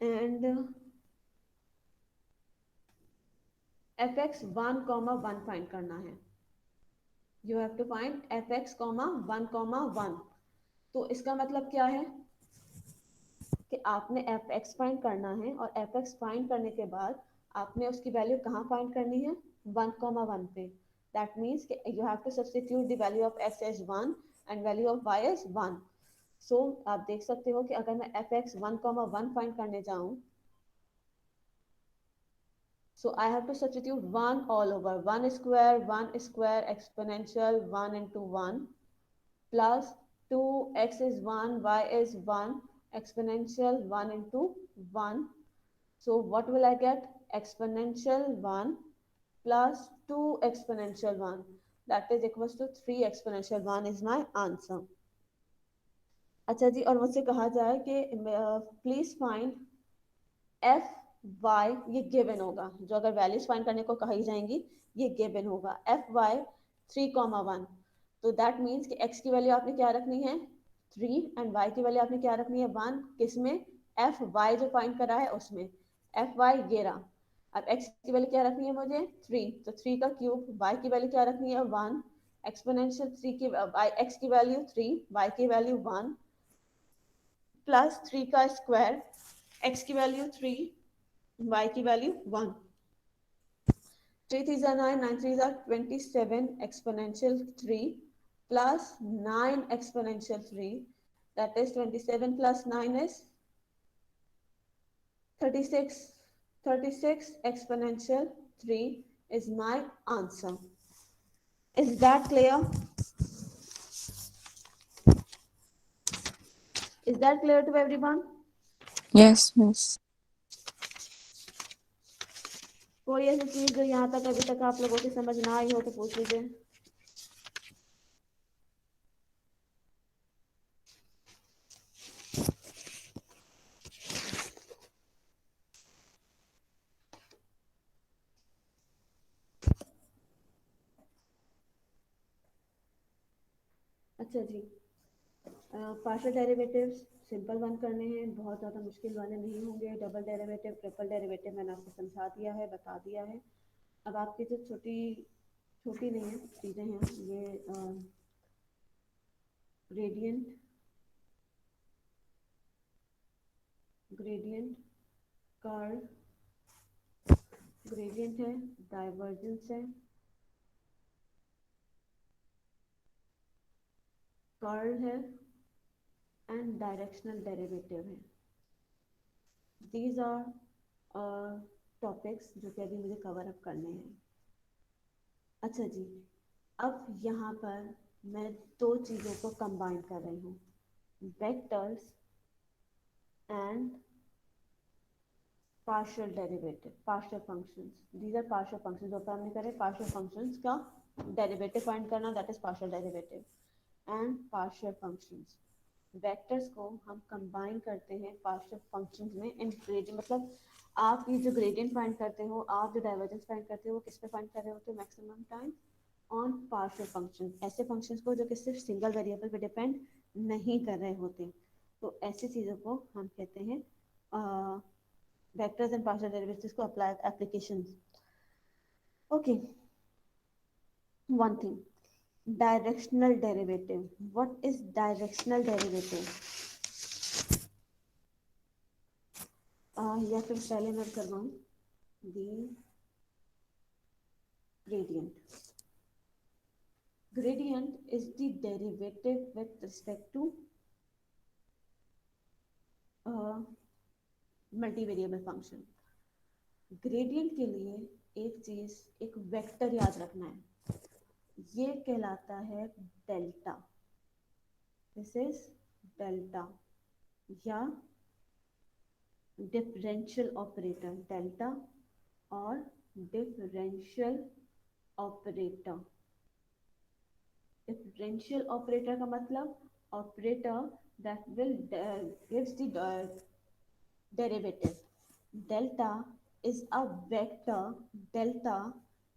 and fx 1 comma 1 find करना है। You have to find fx comma 1 तो इसका मतलब क्या है कि आपने एफ एक्स फाइंड करना है, और एफ एक्स फाइंड करने के बाद आपने उसकी वैल्यू कहाँ फाइंड करनी है, 1,1 पे। दैट मीन्स कि you have to substitute the value of X as 1 and value of Y as 1। So आप देख सकते हो कि अगर मैं एफ एक्स 1,1 फाइंड करने जाऊँ, so I have to substitute 1 all over, 1 square exponential 1 into 1 plus 2x is 1, y is 1, exponential 1 into 1. So what will I get? Exponential 1 plus 2 exponential 1. That is equals to 3 exponential 1 is my answer. अच्छा जी, और मुझसे कहा जाए कि please find F Y, ये given होगा, जो अगर वैल्यूज फाइंड करने को कही जाएंगी ये गिवन होगा, एफ वाई 3,1। तो दैट मीन्स कि एक्स की वैल्यू आपने क्या रखनी है 3 एंड वाई की वैल्यू आपने क्या रखनी है 1, किसमें, एफ वाई जो फाइंड करा है उसमें, एफ वाई ये रहा। अब एक्स की वैल्यू क्या रखनी है मुझे 3, तो 3 का क्यूब, वाई की वैल्यू क्या रखनी है 1, एक्सपोनेंशियल 3 की एक्स की वैल्यू 3, वाई की वैल्यू 1 प्लस 3 का स्क्वायर, एक्स की वैल्यू 3, y की value 1, 3 3 are 9, 9 3 are 27 exponential 3 plus 9 exponential 3, that is 27 plus 9 is 36, 36 exponential 3 is my answer. Is that clear? Is that clear to everyone? Yes, yes. कोई ऐसी चीज जो यहाँ तक अभी तक आप लोगों की समझ ना आई हो तो पूछ लीजिए। अच्छा जी, पार्शियल डेरिवेटिव्स सिंपल वन करने हैं, बहुत ज़्यादा मुश्किल वाले नहीं होंगे। डबल डेरिवेटिव, ट्रिपल डेरिवेटिव मैंने आपको समझा दिया है, बता दिया है। अब आपकी जो छोटी छोटी नहीं है चीज़ें हैं, ये ग्रेडियंट, ग्रेडियंट कर्ल, ग्रेडियंट है, डाइवर्जेंस है, कर्ल है एंड डायरेक्शनल डेरिवेटिव है। दीज आर टॉपिक्स जो कि अभी मुझे कवर अप करने हैं। अच्छा जी, अब यहाँ पर मैं दो चीज़ों को कंबाइन कर रही हूँ, vectors and partial derivative, partial functions. These are partial functions, ऊपर हमने करे पार्शियल फंक्शंस का डेरिवेटिव फाइंड करना, that is partial derivative and partial functions. Vectors को हम कंबाइन करते हैं पार्शियल फंक्शंस में इन ग्रेडियंट, मतलब आप ये जो ग्रेडियंट फाइंड करते हो, आप जो डाइवर्जेंस फाइंड करते हो, वो किस पे फाइंड कर रहे होते हो maximum time, on partial function, ऐसे फंक्शंस को जो कि सिर्फ सिंगल वेरिएबल पे डिपेंड नहीं कर रहे होते। तो ऐसी चीज़ों को हम कहते हैं वेक्टर्स एंड पार्शियल डेरिवेटिव्स को apply applications. Okay, one thing, directional derivative. What is directional derivative? या फिर पहले मैं करवाऊं दी gradient. Gradient is the derivative with respect to multivariable function. Gradient के लिए एक चीज, एक वेक्टर याद रखना है, ये कहलाता है डेल्टा. दिस इज डेल्टा या डिफरेंशियल ऑपरेटर. डेल्टा और डिफरेंशियल ऑपरेटर. डिफरेंशियल ऑपरेटर का मतलब operator that will gives the derivative. Delta is a vector. Delta,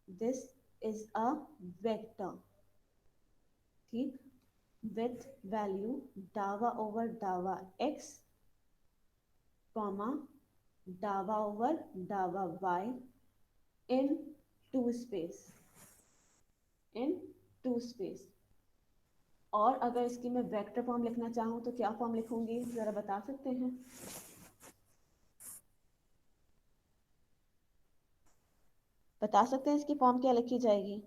this is a vector. ठीक, with value dava over dava x, comma dava over dava y in two space. in two space. और अगर इसकी मैं vector form लिखना चाहूँ तो क्या form लिखूंगी, जरा बता सकते हैं? बता सकते हैं इसकी फॉर्म क्या लिखी जाएगी?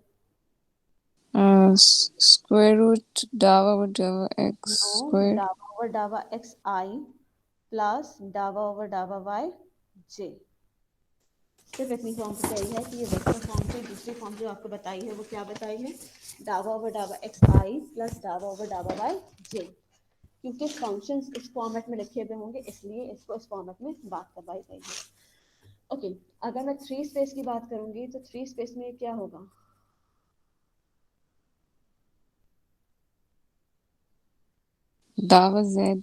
Square root dava over dava x नो, square. डावा ओवर डावा एक्स आई प्लस डावा ओवर डावा वाई जे. सिर्फ इतनी फॉर्म तो चाहिए है कि ये वेक्टर फॉर्म से दूसरी फॉर्म जो आपको बताई है वो क्या बताई है? डावा ओवर डावा एक्स आई प्लस डावा ओवर डावा वाई जे. क्योंकि फंक्शंस इस फॉर्मेट में लिखे हुए होंगे इसलिए इसको इस फॉर्मेट में बात करवाई गई है. ओके, अगर मैं थ्री स्पेस की बात करूंगी तो थ्री स्पेस में क्या होगा? Dava z.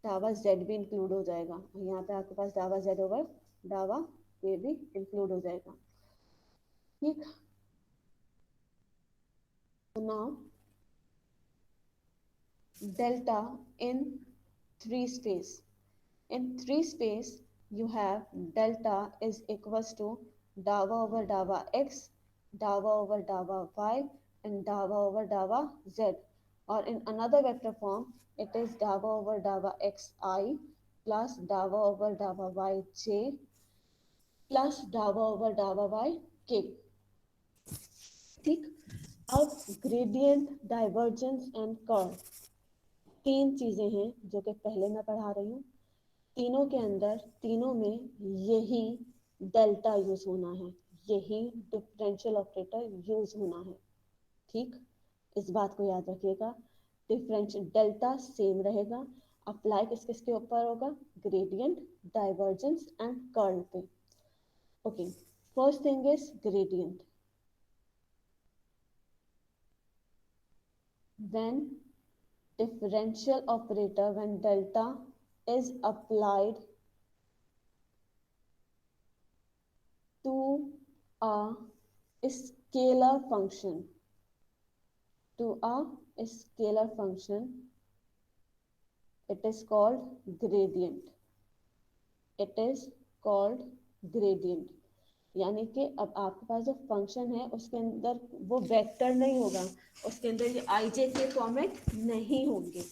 डावा जेड भी इंक्लूड हो जाएगा. यहाँ पे आपके पास डावा जेड ओवर डावा ये भी इंक्लूड हो जाएगा. ठीक, तो now delta in three space. In three space you have delta is equals to dava over dava x, dava over dava y and dava over dava z. Or in another vector form it is dava over dava xi plus dava over dava yj plus dava over dava yk. ठीक, अब gradient, divergence and curve तीन चीजें हैं जो कि पहले मैं पढ़ा रही हूँ. तीनों के अंदर, तीनों में यही डेल्टा यूज होना है, यही डिफरेंशियल ऑपरेटर यूज होना है. ठीक, इस बात को याद रखिएगा. डिफरेंशियल डेल्टा सेम रहेगा. अप्लाई किस किस के ऊपर होगा? ग्रेडियंट, डाइवर्जेंस एंड कर्ल पे. Okay, first thing is gradient. When differential operator, when delta is applied to a scalar function, to a scalar function, it is called gradient. It is called gradient. यानी कि अब आपके पास जो function है उसके अंदर वो वेक्टर नहीं होगा, उसके अंदर ये आई जे के फॉर्मेट नहीं होंगे.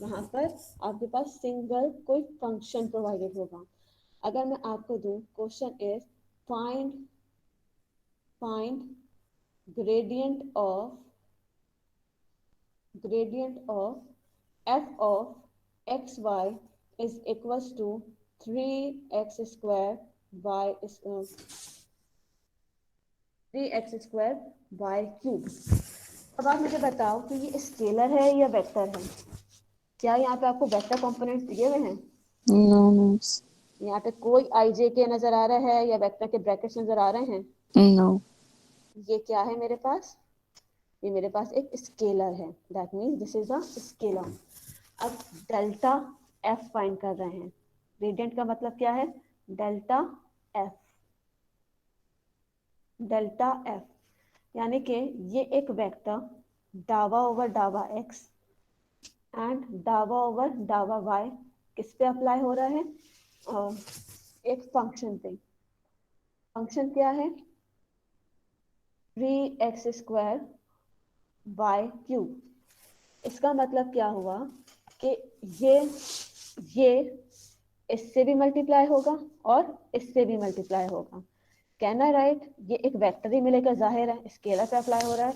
वहां पर आपके पास सिंगल कोई फंक्शन प्रोवाइडेड होगा. अगर मैं आपको दूं question is find find gradient of f of x y is equals to 3x square y is 3x square y cube. अब आप मुझे बताओ कि ये स्केलर है या वेक्टर है? क्या यहाँ पे आपको वेक्टर कंपोनेंट्स दिए हुए हैं? No, no. यहाँ पे कोई आई जे के नजर आ रहा है या वेक्टर के ब्रैकेट्स नजर आ रहे हैं? No. ये क्या है मेरे पास? ये मेरे पास एक स्केलर है. That means this is a scalar. अब डेल्टा एफ फाइंड कर रहे हैं. ग्रेडियंट का मतलब क्या है? Delta F. डेल्टा एफ यानी कि ये एक वेक्टर डावा ओवर डावा एक्स एंड डावा ओवर डावा वाई किस पे अप्लाई हो रहा है? एक फंक्शन पे. फंक्शन क्या है? 3x square by cube. इसका मतलब क्या हुआ कि ये इससे भी मल्टीप्लाई होगा और इससे भी मल्टीप्लाई होगा। कैन आई राइट, ये एक वेक्टर ही मिलेगा, जाहिर है स्केलर पे अप्लाई हो रहा है,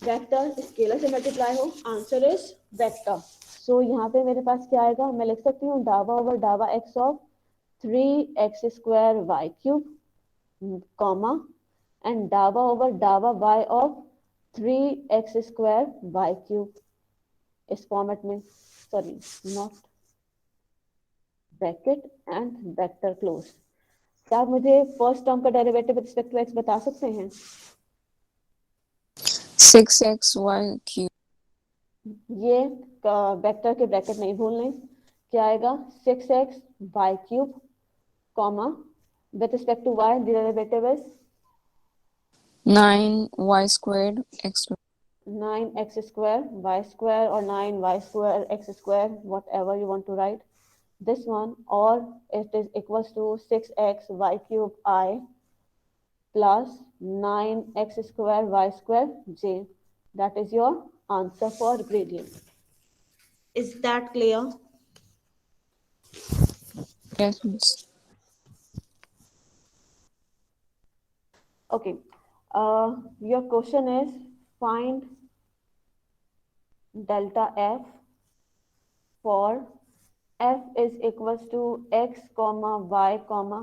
वेक्टर स्केलर से मल्टीप्लाई हो, आंसर इज वेक्टर। सो यहाँ पे मेरे पास क्या आएगा, मैं लिख सकती हूँ डावा ओवर डावा X of 3x² y cube comma and डावा ओवर डावा y of 3x² y cube, इस फॉर्मेट में, sorry not bracket and vector close. क्या आप मुझे फर्स्ट टर्म का derivative with respect to X बता सकते हैं? 6xy cube. ये वेक्टर के ब्रैकेट नहीं भूलने, क्या आएगा 6x y cube comma with respect to y the derivative is 9y squared x squared. 9x² y square or 9y square x square, whatever you want to write this one, or it is equals to 6x y cube I plus 9x² y square j. That is your answer for gradient. Is that clear? Yes, miss. Okay. Your question is find delta f for f is equals to x comma y comma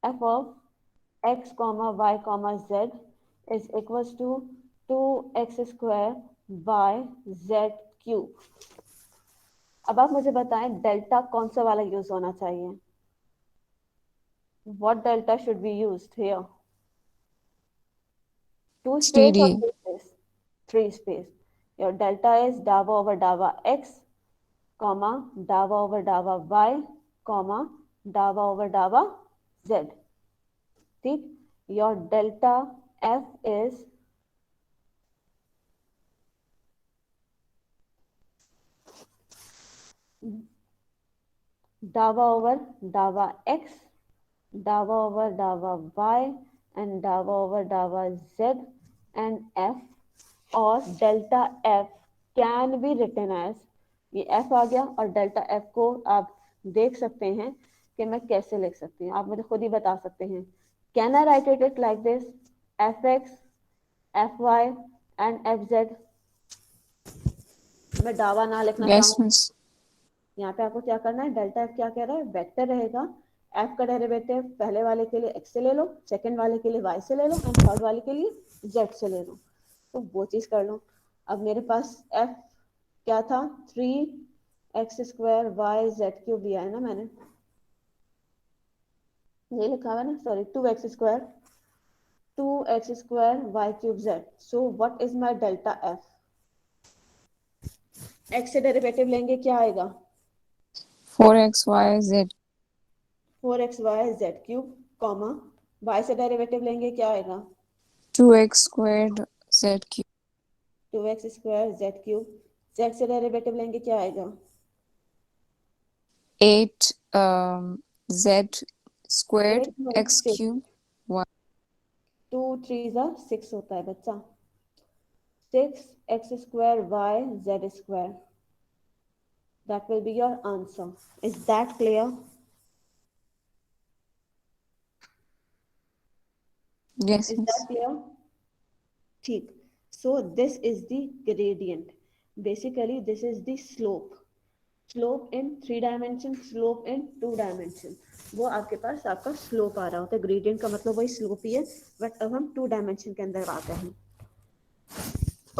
f of x comma y comma z is equals to 2x square by z cube. अब आप मुझे बताएं delta कौन सा वाला use होना चाहिए? What delta should be used here? 2 space or CD. 3 space? 3 space. Your delta is dava over dava x, comma dava over dava y, comma dava over dava z. ठीक, your delta f is dava over dava x, dava over dava y and dava over dava z and f, और delta f can be written as, ये f आ गया और delta f को आप देख सकते हैं कि मैं कैसे लिख सकती हूँ, आप मुझे खुद ही बता सकते हैं। Can I write it like this? fx, fy and fz। मैं दावा ना लिखना Yes, चाहूँ, miss. यहाँ पे आपको क्या करना है, डेल्टा एफ क्या कह रहा है, वेक्टर रहेगा, एफ का डेरिवेटिव पहले वाले के लिए एक्स से ले लो, सेकंड वाले के लिए वाई से ले लो एंड थर्ड वाले के लिए जेड से ले लो, तो वो चीज कर लो। अब मेरे पास एफ क्या था, 3x² y z क्यूब दिया है ना मैंने, ये लिखा हुआ है ना, sorry 2x² y cube z। So what is my delta F? X से डेरिवेटिव लेंगे क्या आएगा, 4xy z 4xy z cube comma, y से डेरिवेटिव लेंगे क्या आएगा, 2x squared z cube. 2x² z cube, z से डेरिवेटिव लेंगे क्या आएगा, 8 z squared 8 no x 6, cube y. 2 3 जा 6 होता है बच्चा, 6x² y z square, that will be your answer. Is that clear? Yes, Is that miss. clear? ठीक, so this is the gradient, basically this is the slope in 3 dimension, slope in 2 dimension, वो आपके पास आपका slope आ रहा होता है, gradient का मतलब वही स्लोप ही है, बट अब हम 2 डायमेंशन के अंदर आते हैं।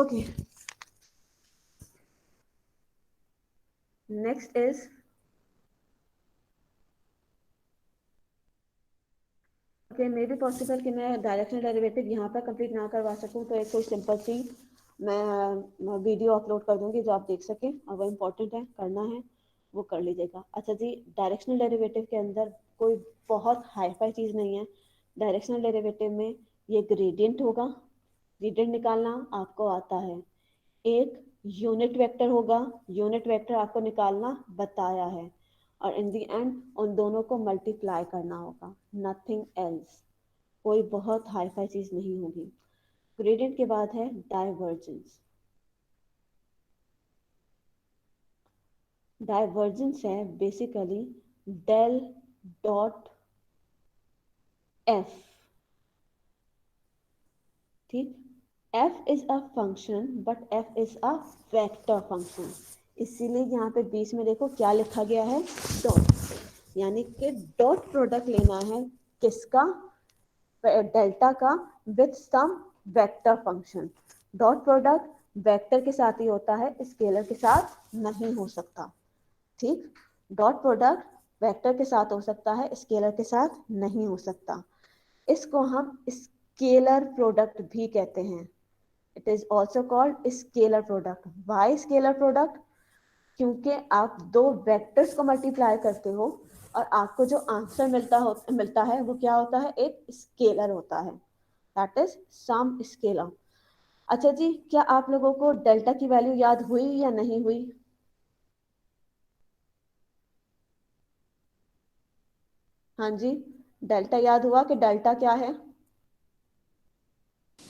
Okay, next is okay, may be possible कि मैं डायरेक्शनल डेरिवेटिव यहाँ पर कंप्लीट ना करवा सकूँ, तो एक कोई सिंपल सी मैं वीडियो अपलोड कर दूंगी जो आप देख सकें, और वो इम्पोर्टेंट है, करना है वो कर लीजिएगा। अच्छा जी, डायरेक्शनल डेरिवेटिव के अंदर कोई बहुत हाई फाई चीज़ नहीं है, डायरेक्शनल डेरिवेटिव में ये ग्रेडियंट होगा, ग्रेडियंट निकालना आपको आता है, एक यूनिट वेक्टर होगा, यूनिट वेक्टर आपको निकालना बताया है, और इन दी एंड उन दोनों को मल्टीप्लाई करना होगा, नथिंग एल्स, कोई बहुत हाई फाई चीज़ नहीं होगी। ग्रेडियंट के बाद है डाइवर्जेंस। डाइवर्जेंस है बेसिकली डेल डॉट एफ। ठीक, f is a function but f is a vector function, इसीलिए यहाँ पे बीच में देखो क्या लिखा गया है, डॉट, यानी कि डॉट प्रोडक्ट लेना है किसका, डेल्टा का, with some vector function. Dot product vector के साथ ही होता है, स्केलर के साथ नहीं हो सकता। ठीक, डॉट प्रोडक्ट वेक्टर के साथ हो सकता है, स्केलर के साथ नहीं हो सकता। इसको हम स्केलर प्रोडक्ट भी कहते हैं। It is also called scalar product. Why scalar product? क्योंकि आप दो वेक्टर्स को मल्टीप्लाई करते हो और आपको जो आंसर मिलता है वो क्या होता है, एक स्केलर होता है, दैट इज सम स्केलर। अच्छा जी, क्या आप लोगों को डेल्टा की वैल्यू याद हुई या नहीं हुई? हाँ जी, डेल्टा याद हुआ कि डेल्टा क्या है?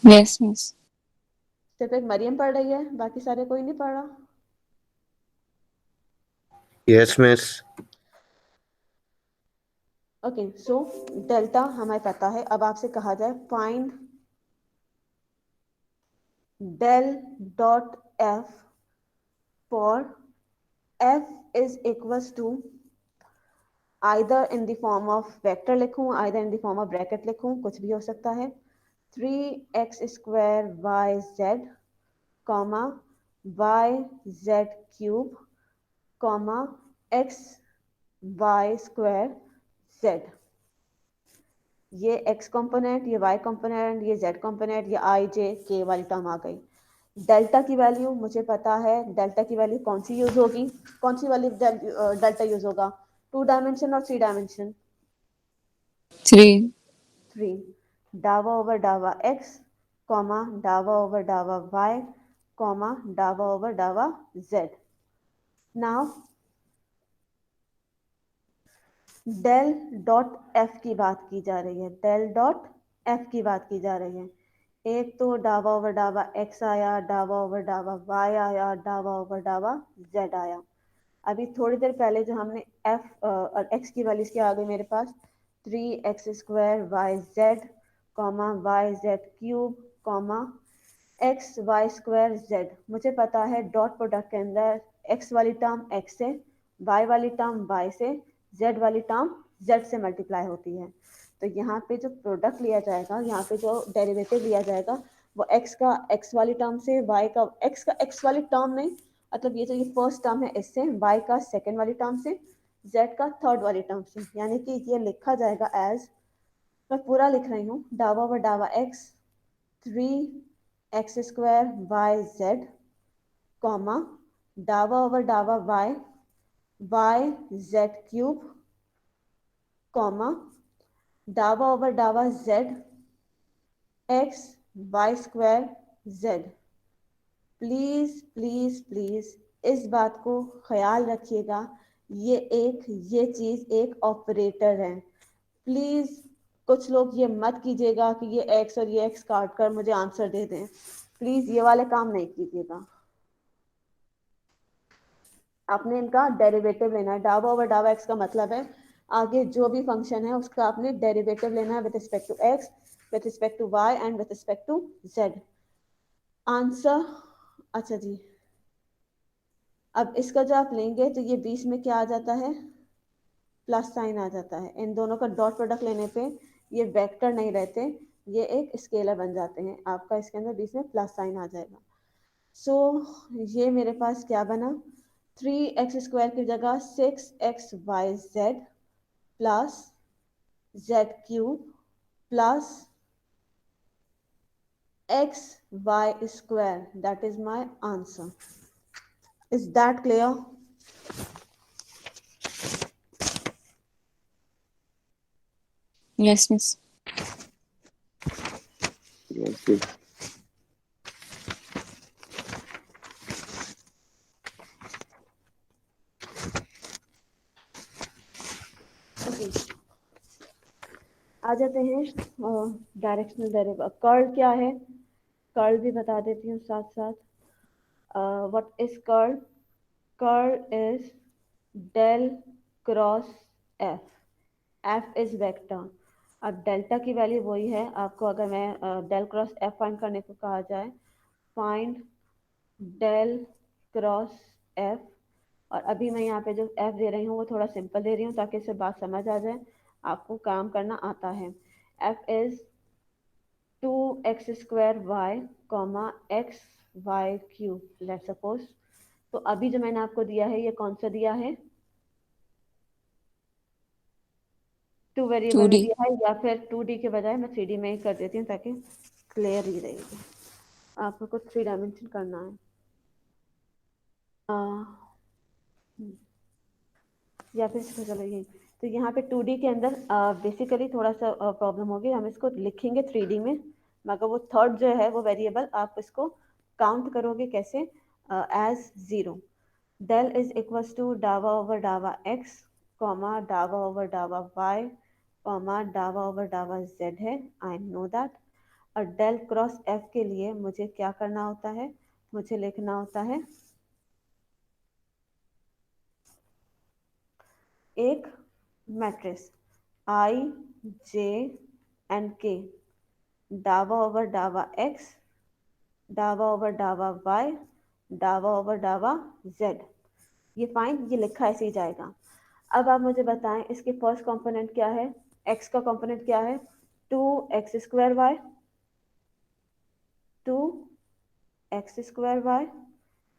Yes, miss. सिर्फ एक मरियम पढ़ रही है, बाकी सारे कोई नहीं पढ़ रहा? Yes, miss. Okay, so delta हमें पता है। अब आपसे कहा जाए find del dot f for f is equals to, either in the form of vector लिखूं, either in the form of bracket लिखूं, कुछ भी हो सकता है, 3x square yz comma yz cube comma x y square z। ये x component, ये y component, ये z कंपोनेंट, ये i j k वाली टर्म आ गई। डेल्टा की वैल्यू मुझे पता है, डेल्टा की वैल्यू कौन सी यूज होगी, कौन सी वाली डेल्टा यूज होगा, 2 डायमेंशन और 3 डायमेंशन? 3. 3, डावा ओवर डावा x कॉमा डावा ओवर डावा y कॉमा डावा ओवर डावा z। Now del dot F की बात की जा रही है, डेल डॉट एफ की बात की जा रही है। एक तो डावा ओवर डावा एक्स आया, डावा ओवर डावा वाई आया, डावा ओवर डावा जेड आया। अभी थोड़ी देर पहले जो हमने एफ और एक्स की वैल्यूज क्या आ गई मेरे पास, 3x² Y Z comma Y Z cube comma X Y square Z. मुझे पता है डॉट प्रोडक्ट के अंदर एक्स वाली टर्म एक्स से, वाई वाली टर्म वाई से, जेड वाली टर्म जेड से मल्टीप्लाई होती है। तो यहाँ पे जो प्रोडक्ट लिया जाएगा, यहाँ पे जो डेरिवेटिव लिया जाएगा, वो एक्स का एक्स वाली टर्म से, वाई का एक्स वाली टर्म नहीं, मतलब ये जो ये फर्स्ट टर्म है इससे, वाई का सेकेंड वाली टर्म से, जेड का थर्ड वाली टर्म से, यानी कि ये लिखा जाएगा एज, मैं पूरा लिख रही हूँ, डावा व डावा X 3x² Y Z comma डावा ओवर डावा Y Y Z cube comma डावा ओवर डावा Z X Y square Z. Please please please इस बात को ख्याल रखिएगा, ये चीज एक ऑपरेटर है। प्लीज कुछ लोग ये मत कीजिएगा कि ये एक्स और ये एक्स काट कर मुझे आंसर दे दें, प्लीज ये वाले काम नहीं कीजिएगा। आपने इनका डेरिवेटिव लेना है, डावा ओवर डावा एक्स का मतलब है आगे जो भी फंक्शन है उसका आपने डेरिवेटिव लेना है with respect to X, with respect to Y and with respect to Z. Answer, अच्छा जी, अब इसका जो आप लेंगे तो ये बीच में क्या आ जाता है, प्लस साइन आ जाता है। इन दोनों का डॉट प्रोडक्ट लेने पे ये वेक्टर नहीं रहते, ये एक स्केलर बन जाते हैं, आपका इसके अंदर बीच में प्लस साइन आ जाएगा। सो ये मेरे पास क्या बना, 3x² की जगह 6xyz plus z cube plus x Y square, that is my answer. Is that clear? Yes, miss. Yes, miss. Okay, आ जाते हैं डायरेक्शनल डेरिवेटिव। कर्ल क्या है? कर्ल भी बता देती हूँ साथ साथ. What is curl? Curl is del cross f. f is vector. अब डेल्टा की वैल्यू वही है. आपको अगर मैं डेल क्रॉस f फाइंड करने को कहा जाए, फाइंड डेल क्रॉस f, और अभी मैं यहाँ पे जो f दे रही हूँ वो थोड़ा सिंपल दे रही हूँ ताकि इससे बात समझ आ जाए, आपको काम करना आता है. f is 2x² y, x y cube, let's suppose. तो अभी जो मैंने आपको दिया है ये कौन सा दिया है? 2 वेरिएबल में 2D. दिया है, या फिर 2D के बजाय मैं 3D में ही कर देती हूँ ताकि क्लियर ही रहेगी. आपको कुछ 3 डायमेंशन करना है. या फिर चलो यही. तो यहाँ पे 2D के अंदर बेसिकली थोड़ा सा प्रॉब्लम होगी. हम इसको लिखेंगे 3D में, मगर वो थर्ड जो है वो वेरिएबल आप इसको काउंट करोगे कैसे? As 0. del is equals to डावा ओवर डावा x, कॉमा डावा ओवर डावा y, कॉमा डावा ओवर डावा z है. I know that. और del क्रॉस f के लिए मुझे क्या करना होता है? मुझे लिखना होता है एक matrix i j and k, डावा ओवर डावा x, डावा ओवर डावा y, डावा ओवर डावा z. ये फाइन, ये लिखा ऐसे ही जाएगा. अब आप मुझे बताएं इसके फर्स्ट कंपोनेंट क्या है? x का कंपोनेंट क्या है? 2x² y, 2x² y,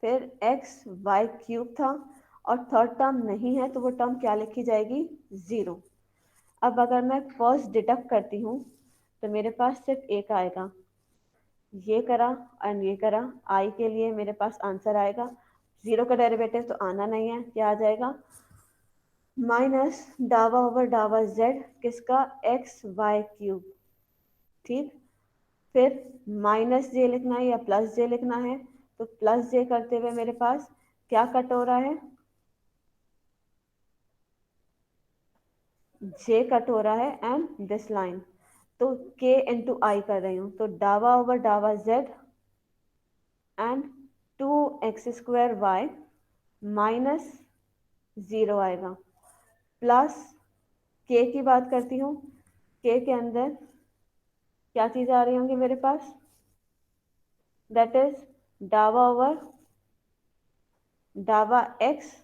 फिर x y क्यूब था, और थर्ड टर्म नहीं है तो वो टर्म क्या लिखी जाएगी? 0. अब अगर मैं फर्स्ट डिडक्ट करती हूँ तो मेरे पास सिर्फ एक आएगा. ये करा एंड ये करा, i के लिए मेरे पास आंसर आएगा. 0 का डेरिवेटिव तो आना नहीं है. क्या आ जाएगा? माइनस डावा ओवर डावा z, किसका? X Y cube. ठीक. फिर माइनस जे लिखना है या प्लस जे लिखना है, तो प्लस जे करते हुए मेरे पास क्या कट हो रहा है? जे कट हो रहा है एंड दिस लाइन. तो k इंटू आई कर रही हूँ, तो डावा ओवर डावा z and 2x² y minus 0 आएगा, प्लस k की बात करती हूँ. k के अंदर क्या चीज़ आ रही होंगी मेरे पास? दैट इज डावा ओवर डावा x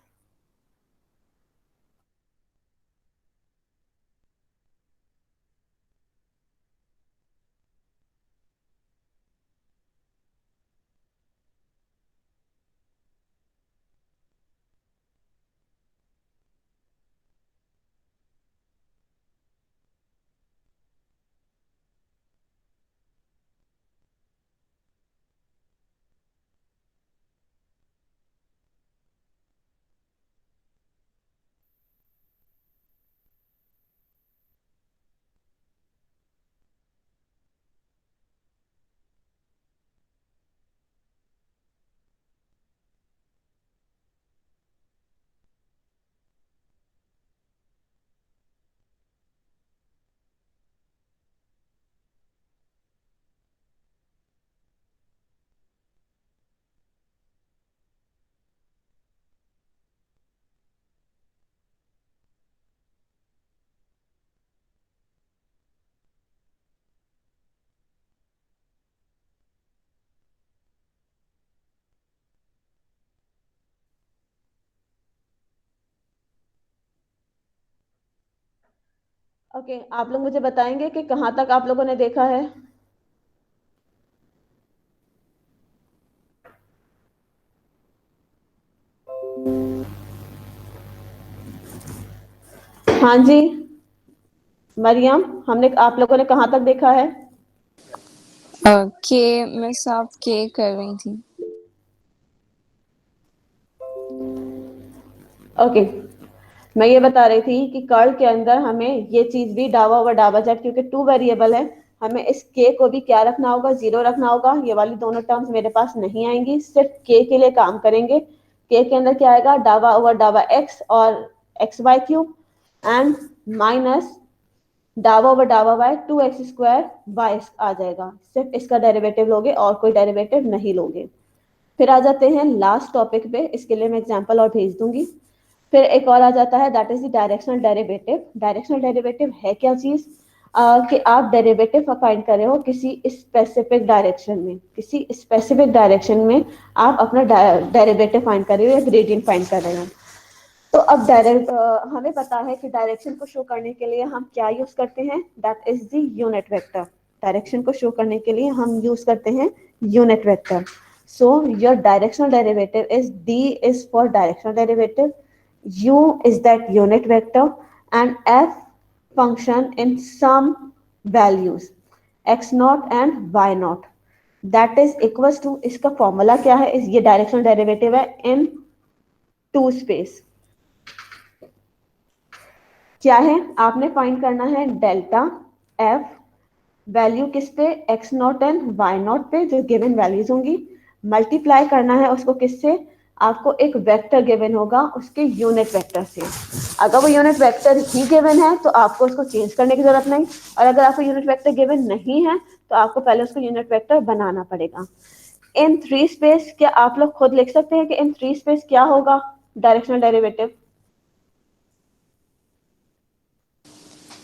ओके. आप लोग मुझे बताएंगे कि कहाँ तक आप लोगों ने देखा है? हाँ जी मरियम, हमने आप लोगों ने कहाँ तक देखा है? K मैं साफ K कर रही थी. ओके. मैं ये बता रही थी कि कर्ल के अंदर हमें ये चीज भी डावा ओवर डावा z, क्योंकि 2 वेरिएबल है, हमें इस k को भी क्या रखना होगा? 0 रखना होगा. ये वाली दोनों टर्म्स मेरे पास नहीं आएंगी, सिर्फ k के लिए काम करेंगे. k के अंदर क्या आएगा? डावा ओवर डावा x और X Y cube and minus डावा ओवर डावा बाय 2x² y आ जाएगा, सिर्फ इसका डेरिवेटिव लोगे और कोई डेरिवेटिव नहीं लोगे। फिर आ जाते हैं लास्ट टॉपिक पे, इसके लिए मैं एग्जांपल और भेज दूंगी। फिर एक और आ जाता है, that is the directional derivative. Directional derivative है क्या चीज, कि आप डेरिवेटिव फाइंड कर रहे हो किसी स्पेसिफिक डायरेक्शन में, किसी स्पेसिफिक डायरेक्शन में आप अपना डेरिवेटिव फाइंड कर रहे हो या ग्रेडियंट फाइंड कर रहे हो। तो अब हमें पता है कि डायरेक्शन को शो करने के लिए हम क्या यूज करते हैं, that is the unit vector. Direction को शो करने के लिए हम यूज करते हैं unit vector. So your directional derivative is D is for directional derivative, u is that unit vector, and f function in some values x naught and y naught, that is equals to, इसका formula क्या है, इस ये directional derivative है इन to space. क्या है, आपने find करना है डेल्टा एफ, वैल्यू किस पे, X not and Y not पे, जो गिवन वैल्यूज होंगी। मल्टीप्लाई करना है उसको किससे, आपको एक वेक्टर गिवन होगा उसके यूनिट वेक्टर से। अगर वो यूनिट वेक्टर ही गिवन है तो आपको उसको चेंज करने की जरूरत नहीं, और अगर आपको यूनिट वेक्टर गिवन नहीं है तो आपको पहले उसको यूनिट वेक्टर बनाना पड़ेगा। इन थ्री स्पेस, क्या आप लोग खुद लिख सकते हैं कि इन थ्री स्पेस क्या होगा डायरेक्शनल डेरिवेटिव,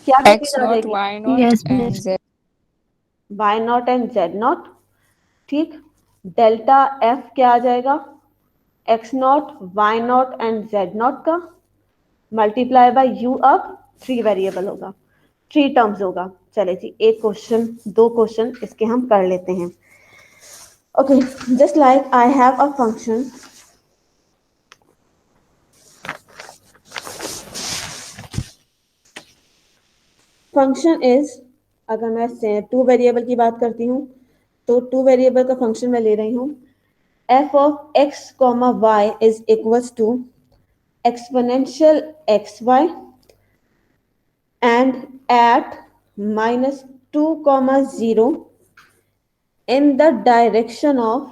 क्या X वैल्यूज आ naught, जाएगी, Y naught, Yes, and miss. Z. y not and z not. ठीक, डेल्टा f क्या आ जाएगा, x naught, y not and z not का, मल्टीप्लाई बाय u। अब 3 variable होगा, 3 टर्म्स होगा। चले जी, एक क्वेश्चन, दो क्वेश्चन इसके हम कर लेते हैं। Okay, just like I have a function, function is, अगर मैं 2 वेरिएबल की बात करती हूँ तो 2 वेरिएबल का फंक्शन मैं ले रही हूँ। f of x comma y is equals to exponential xy and at minus 2 comma 0 in the direction of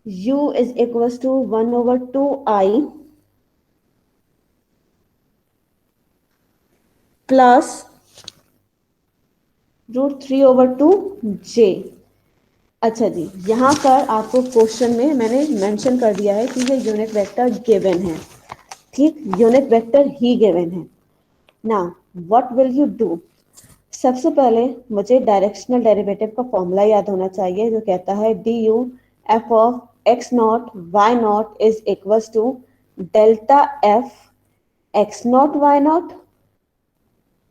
u is equals to 1 over 2i plus √3/2j। अच्छा जी, यहाँ पर आपको क्वेश्चन में मैंने मेंशन कर दिया है कि ये यूनिट वेक्टर गिवन है। ठीक, यूनिट वेक्टर ही गिवन है। Now what will you do, सबसे पहले मुझे डायरेक्शनल डेरिवेटिव का फॉर्मूला याद होना चाहिए, जो कहता है D U F of X not Y not is equals to delta F X not Y not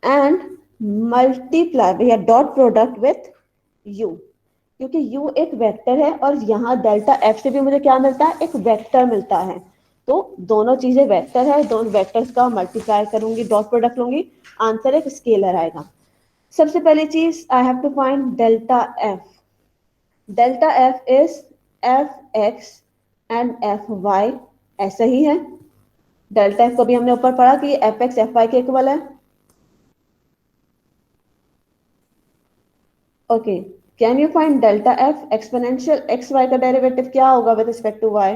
and multiply भैया डॉट प्रोडक्ट विथ यू, क्योंकि u एक वेक्टर है और यहाँ डेल्टा f से भी मुझे क्या मिलता है, एक वेक्टर मिलता है। तो दोनों चीजें वेक्टर है, दोनों वेक्टर्स का मल्टीप्लाई करूंगी, डॉट प्रोडक्ट लूंगी, आंसर एक स्केलर आएगा। सबसे पहली चीज I have to find delta f। Delta f is fx and fy, ऐसा ही है। डेल्टा f को भी हमने ऊपर पढ़ा कि fx fy के इक्वल है। Okay, can you find delta f, exponential xy का डेरिवेटिव क्या होगा विद रिस्पेक्ट टू y,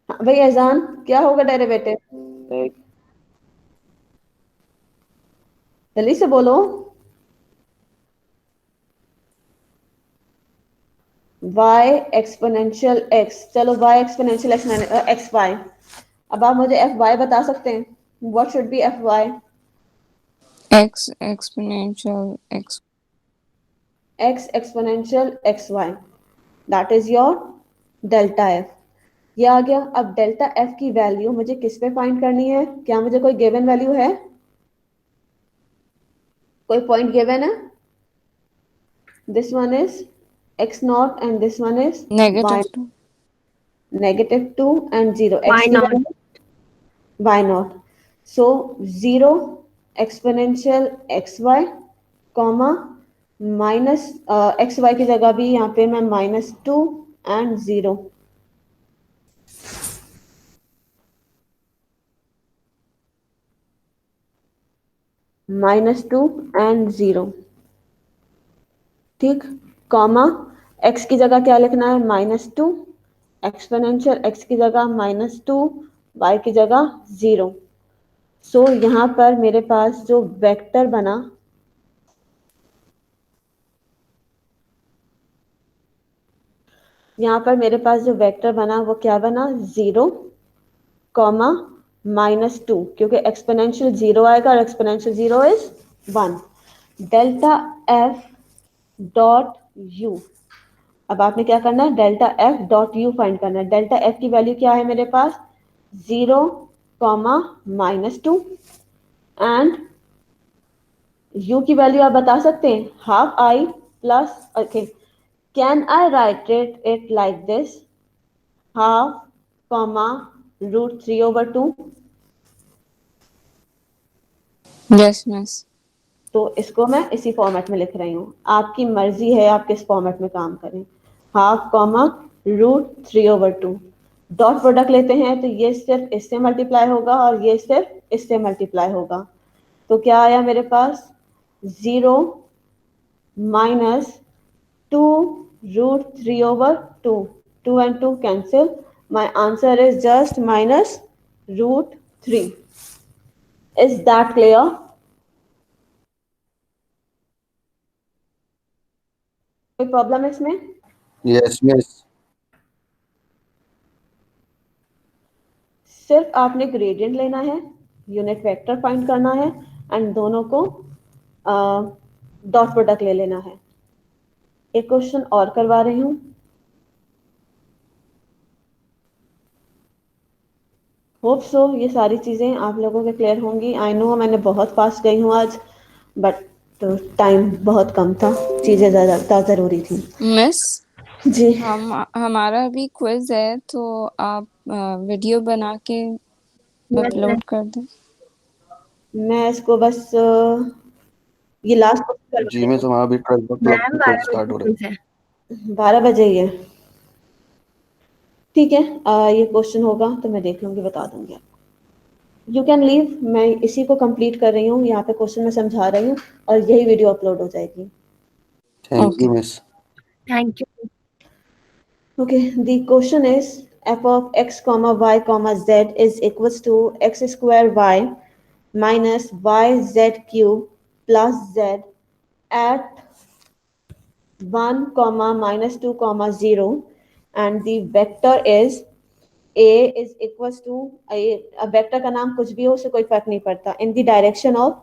हाँ, भाई एजान क्या होगा डेरिवेटिव, जल्दी से बोलो। y एक्सपोनेंशियल x, चलो y एक्सपोनेंशियल x y। अब आप मुझे fy बता सकते हैं, what should be fy, X exponential X. x exponential xy, that is your delta f। ये आ गया। अब डेल्टा f की वैल्यू मुझे किस पे फाइंड करनी है, क्या मुझे कोई गिवन वैल्यू है, कोई पॉइंट गिवन है, this one is x not and this one is y, -2. -2 and 0, Why x की not? Value y not. So 0 exponential xy comma minus xy की जगह भी यहाँ पे मैं -2 एंड 0। -2 एंड 0, ठीक, कॉमा x की जगह क्या लिखना है, -2, एक्सपोनेंशियल x की जगह -2, y की जगह 0। सो यहाँ पर मेरे पास जो वेक्टर बना, यहाँ पर मेरे पास जो वेक्टर बना वो क्या बना, 0, कॉमा -2, क्योंकि एक्सपोनेंशियल 0 आएगा और exponential 0 is 1। Delta f dot u, अब आपने क्या करना है, delta f dot u find करना है। डेल्टा f की वैल्यू क्या है मेरे पास, 0, कॉमा -2, एंड u की वैल्यू आप बता सकते हैं, half I plus, okay, can I right it like this, half comma √3/2। Yes, miss. तो इसको मैं इसी फॉर्मेट में लिख रही हूँ, आपकी मर्जी है आप किस फॉर्मेट में काम करें, हाफ कॉमा √3/2। डॉट प्रोडक्ट लेते हैं तो ये सिर्फ इससे मल्टीप्लाई होगा और ये सिर्फ इससे मल्टीप्लाई होगा। तो क्या आया मेरे पास, 0 -2 √3/2, 2 and 2 cancel, my answer is just -√3। is that clear? कोई प्रॉब्लम इसमें? Yes, miss. सिर्फ आपने ग्रेडियंट लेना है, यूनिट वेक्टर फाइंड करना है एंड दोनों को डॉट प्रोडक्ट ले लेना है। एक क्वेश्चन और करवा रही हूँ, होप सो ये सारी चीजें आप लोगों के क्लियर होंगी। आई नो मैंने बहुत फास्ट गई हूँ आज, बट तो टाइम बहुत कम था, चीजें ज्यादा जरूरी थी। Miss, जी, हमारा भी क्विज है तो आप वीडियो बना के अपलोड कर दें। मैं इसको बस ये लास्ट क्वेश्चन करवा जी रही मिस, हूँ। हमारा भी 12 o'clock मैम पे क्विज 12 स्टार्ट बजे हो रहा है। क्विज है। 12 बजे ही है, ठीक है। ये क्वेश्चन होगा तो मैं देख लूंगी, बता दूंगी आपको। यू कैन लीव, मैं इसी को कंप्लीट कर रही हूँ, यहाँ पे क्वेश्चन मैं समझा रही हूँ और यही वीडियो अपलोड हो जाएगी। Thank Okay. You miss. Thank you. Okay, the question is f of x comma y comma z is equals to x square y minus yz cube plus z at 1 comma -2 comma 0, and the vector is a is equals to a, vector का नाम कुछ भी हो उससे कोई फर्क नहीं पड़ता, in the direction of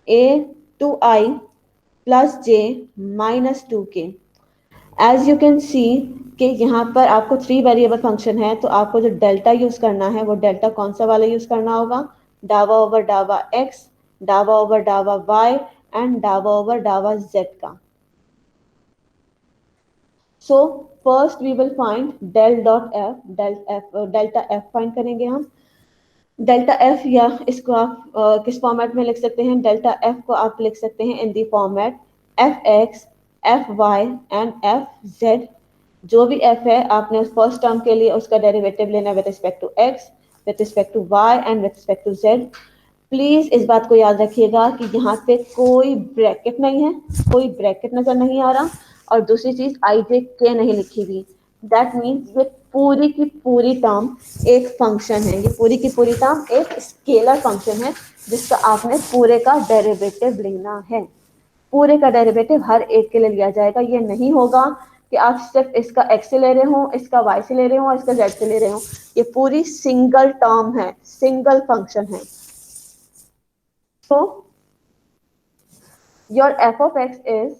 a to I plus j minus 2k। As you can see कि यहाँ पर आपको 3 वेरिएबल फंक्शन है, तो आपको जो डेल्टा यूज करना है वो डेल्टा कौन सा वाला यूज करना होगा, डावा ओवर डावा x, डावा ओवर डावा y एंड डावा ओवर डावा z का। So first we will find del dot F, delta F find करेंगे हम। डेल्टा एफ, या इसको आप किस फॉर्मेट में लिख सकते हैं, डेल्टा एफ को आप लिख सकते हैं in the format f x, f y and f z. जो भी एफ है आपने उस फर्स्ट टर्म के लिए उसका डेरिवेटिव लेना है with respect to X, with respect to Y and with respect to Z. Please इस बात को याद रखिएगा कि यहाँ पे कोई ब्रैकेट नहीं है, कोई ब्रैकेट नजर नहीं आ रहा, और दूसरी चीज आई जे के नहीं लिखी हुई। दैट मीन्स ये पूरी की पूरी टर्म एक फंक्शन है, ये पूरी की पूरी टर्म एक स्केलर फंक्शन है जिसका आपने पूरे का डेरिवेटिव लेना है। पूरे का डेरिवेटिव हर एक के लिए लिया जाएगा। ये नहीं होगा कि आप सिर्फ इसका एक्स से ले रहे हो, इसका वाई से ले रहे हो, इसका जेड से ले रहे हो। ये पूरी सिंगल टर्म है, सिंगल फंक्शन है। So your F of x is,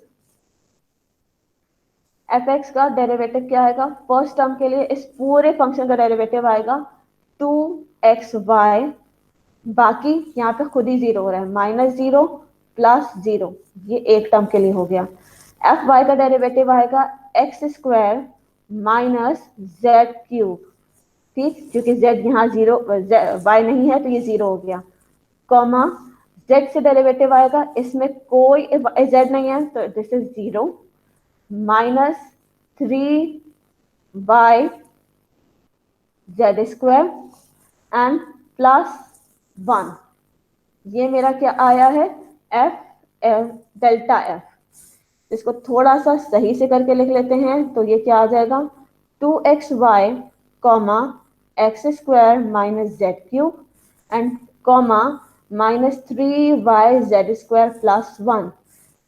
F x का डेरिवेटिव क्या आएगा, फर्स्ट टर्म के लिए इस पूरे फंक्शन का डेरिवेटिव आएगा 2xy, बाकी यहाँ पे खुद ही जीरो हो रहा है, -0 +0, ये एक टर्म के लिए हो गया। एफ वाई का डेरिवेटिव आएगा x² माइनस जेड क्यूब, ठीक, क्योंकि z यहाँ 0, y नहीं है तो ये 0 हो गया, कॉमा z से डेरिवेटिव आएगा, इसमें कोई z नहीं है तो this is 0, -3y z² and +1। ये मेरा क्या आया है, एफ डेल्टा एफ, इसको थोड़ा सा सही से करके लिख लेते हैं तो ये क्या आ जाएगा 2xy comma x square minus Z cube and comma minus 3y z² plus 1।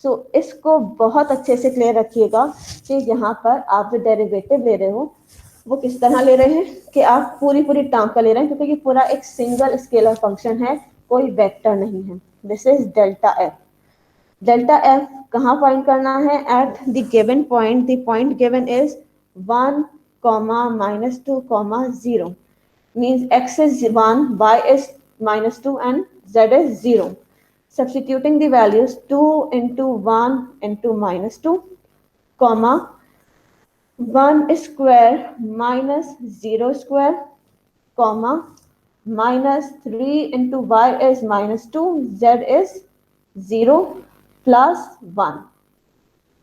सो इसको बहुत अच्छे से क्लियर रखिएगा कि यहाँ पर आप जो डेरिवेटिव ले रहे हो वो किस तरह ले रहे हैं कि आप पूरी पूरी टर्म का ले रहे हैं, क्योंकि ये पूरा एक सिंगल स्केलर फंक्शन है, कोई वेक्टर नहीं है। This is delta F. Delta F कहाँ फाइंड करना है? At the given point, the point given is 1, -2, 0 means x is 1, y is -2 and z is 0. Substituting the values 2 into 1 into -2, comma 1 square minus 0 square, comma minus 3 into y is -2, z is 0 plus 1.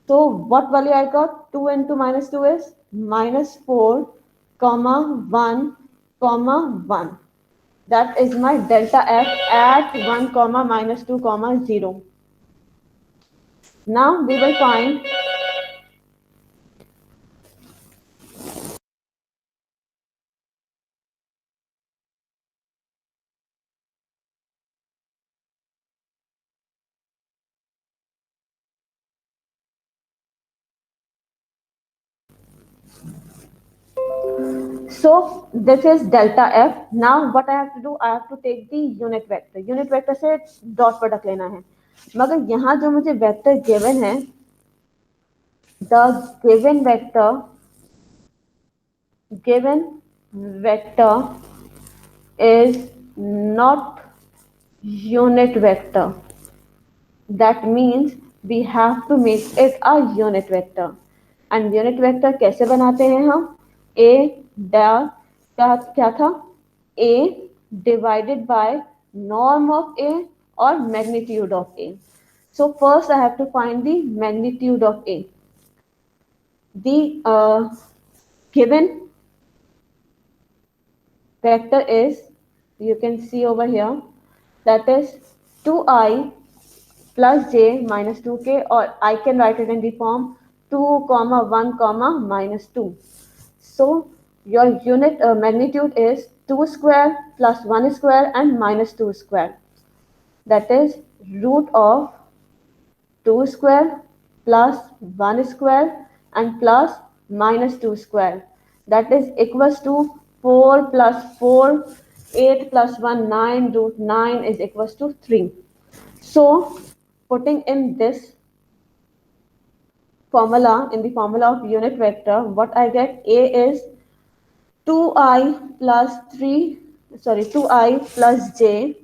So what value I got? 2 into -2 is -4, comma 1, comma 1. That is my delta f at 1, comma -2, comma 0. Now we will find so this is delta f. Now what I have to do, I have to take the unit vector. Unit vector से dot product लेना है, मगर यहाँ जो मुझे vector given है, the given vector is not unit vector. That means we have to make it a unit vector. And unit vector कैसे बनाते हैं हम? A क्या था? A divided by norm of A or magnitude of A. So first I have to find the magnitude of A. The given vector is, you can see over here, that is 2i plus j minus 2k, or I can write it in the form 2, 1, -2. So your unit magnitude is 2 square plus 1 square and -2 square. That is root of 2 square plus 1 square and plus -2 square. That is equals to 4 plus 4, 8 plus 1, 9, root 9 is equals to 3. So putting in this formula, in the formula of unit vector, what I get? A is 2i plus j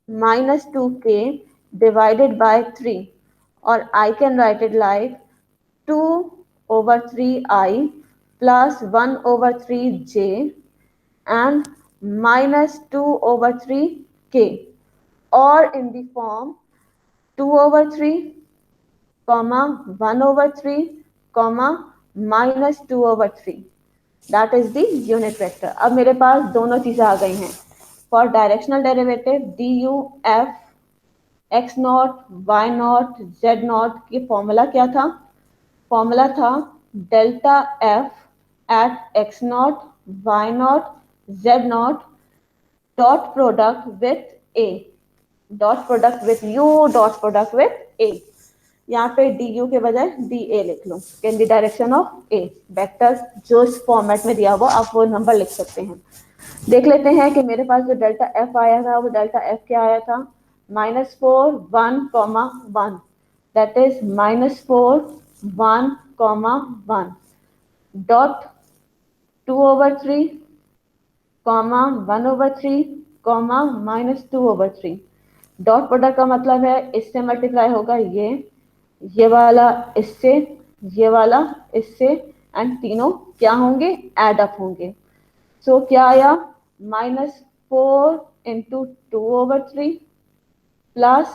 minus 2k divided by 3, or I can write it like 2 over 3i plus 1 over 3j and minus 2 over 3k, or in the form 2 over 3, comma 1 over 3, comma minus 2 over 3. That is the unit vector. अब मेरे पास दोनों चीजें आ गई हैं. For directional derivative du f x naught y naught z naught की formula क्या था? Formula था delta f at x naught y naught z naught dot product with a, dot product with u, dot product with a. यहाँ पे du के बजाय da लिख लो, in the direction of a. Vector जो इस फॉर्मेट में दिया हुआ आप वो नंबर लिख सकते हैं. देख लेते हैं कि मेरे पास जो डेल्टा f आया था वो डेल्टा f क्या आया था? -4, 1, 1. That is -4, 1, 1 dot 2 over 3, 1 over 3, -2 over 3. Dot product का मतलब है इससे मल्टीप्लाई होगा ये वाला इससे, ये वाला इससे, एंड तीनों क्या होंगे? एड अप होंगे. सो क्या आया? -4 into 2 over 3 plus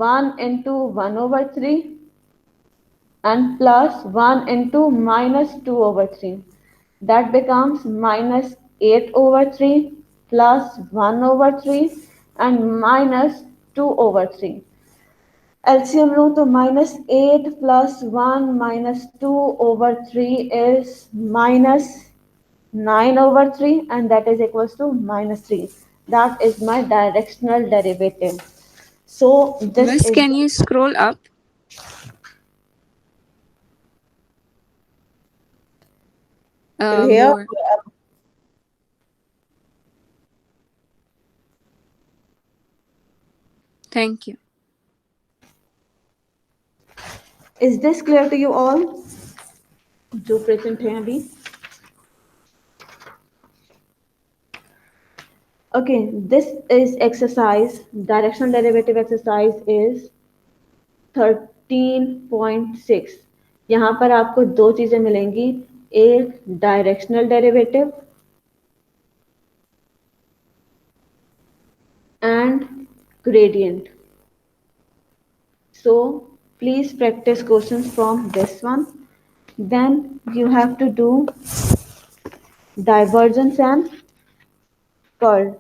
1 into 1 over 3 and plus 1 into -2 over 3. That becomes -8 over 3 plus 1 over 3 and 2/3। LCM लूँ तो -8 + 1 - 2/3 is -9/3 and that is equals to -3. That is my directional derivative. So this Miss, is can you scroll up? here. More. Thank you. Is this clear to you all? जो present हैं अभी? Okay, this is exercise. Directional derivative exercise is 13.6। यहाँ पर आपको दो चीजें मिलेंगी, एक directional derivative and gradient. So please practice questions from this one. Then you have to do divergence and curl.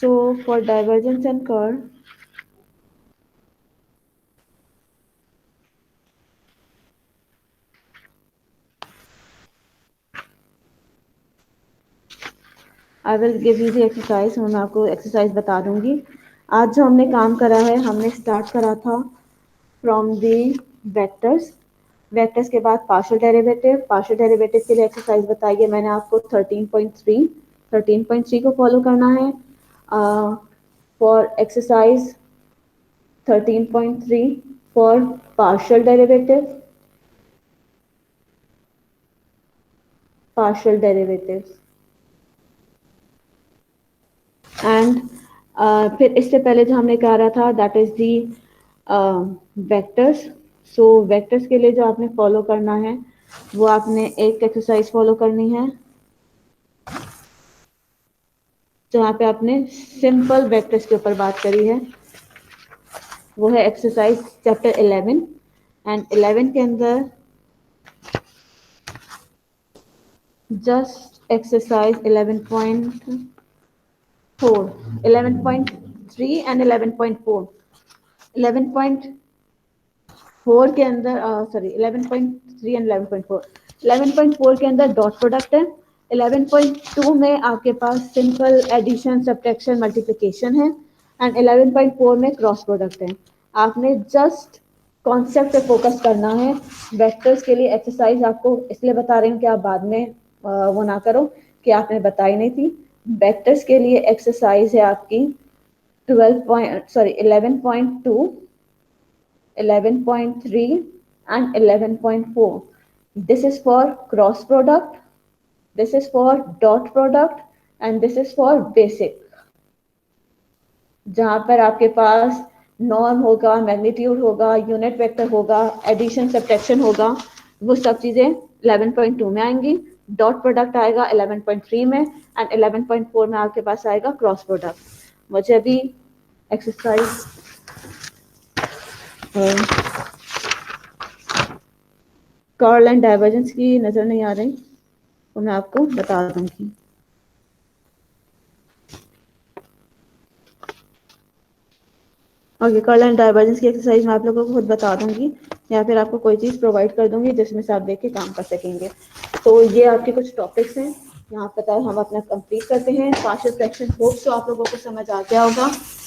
So for divergence and curl, I will give you the exercise. मैं आपको exercise बता दूंगी। आज जो हमने काम करा है, हमने start करा था from the vectors. वेक्टर्स के बाद पार्शियल डेरिवेटिव के लिए एक्सरसाइज बताई है मैंने आपको 13.3 को फॉलो करना है। For exercise 13.3 for partial derivative and फिर इससे पहले जो हमने करा था that is the vectors. So vectors के लिए जो आपने फॉलो करना है वो आपने एक एक्सरसाइज फॉलो करनी है जहाँ पे आपने सिंपल वेक्टर्स के ऊपर बात करी है, वो है एक्सरसाइज चैप्टर 11 एंड 11 के अंदर जस्ट एक्सरसाइज 11.4 11.3 एंड 11.4 11.4 के अंदर सॉरी 11.3 एंड 11.4 11.4 के अंदर डॉट प्रोडक्ट है। 11.2 में आपके पास सिंपल एडिशन सब्ट्रैक्शन मल्टीप्लिकेशन है एंड 11.4 में क्रॉस प्रोडक्ट है। आपने जस्ट कॉन्सेप्ट पे फोकस करना है। वेक्टर्स के लिए एक्सरसाइज आपको इसलिए बता रही हूँ कि आप बाद में वो ना करो कि आपने बताई नहीं थी। वेक्टर्स के लिए एक्सरसाइज है आपकी 11.2 11.3 and 11.4. This is for cross product, this is for dot product and this is for basic, जहां पर आपके पास नॉर्म होगा, मैग्नीट्यूड होगा, यूनिट वेक्टर होगा, एडिशन सब्ट्रैक्शन होगा, वो सब चीजें 11.2 में आएंगी। डॉट प्रोडक्ट आएगा 11.3 में एंड 11.4 में आपके पास आएगा क्रॉस प्रोडक्ट। मुझे अभी एक्सरसाइज कर्ल एंड डाइवर्जेंस की नजर नहीं आ रही तो मैं आपको बता दूंगी। ओके, कर्ल एंड डाइवर्जेंस की एक्सरसाइज मैं आप लोगों को खुद बता दूंगी या फिर आपको कोई चीज प्रोवाइड कर दूंगी जिसमें से आप देख के काम कर सकेंगे। तो ये आपके कुछ टॉपिक्स हैं, यहाँ पता है हम अपना कंप्लीट करते हैं। पार्शियल फ्रैक्शन होप तो आप लोगों को समझ आ गया होगा।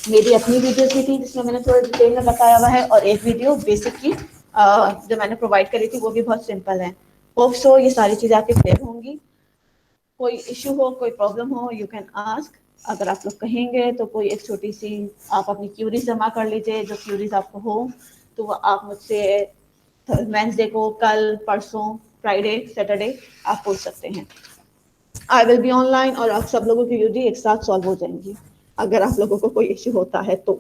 मेरी अपनी वीडियो भी थी जिसमें मैंने थोड़ा डिटेल में बताया हुआ है और एक वीडियो बेसिक की जो मैंने प्रोवाइड करी थी वो भी बहुत सिंपल है। होप सो ये सारी चीजें आपके क्लियर होंगी। कोई इश्यू हो, कोई प्रॉब्लम हो, यू कैन आस्क। अगर आप लोग कहेंगे तो कोई एक छोटी सी आप अपनी क्यूरीज जमा कर लीजिए, जो क्यूरीज आपको हो तो वो आप मुझसे वेंसडे को, कल, परसों, फ्राइडे, सैटरडे आप पूछ सकते हैं। आई विल बी ऑनलाइन और आप सब लोगों की क्यूरी एक साथ सॉल्व हो जाएंगी अगर आप लोगों को कोई इश्यू होता है तो।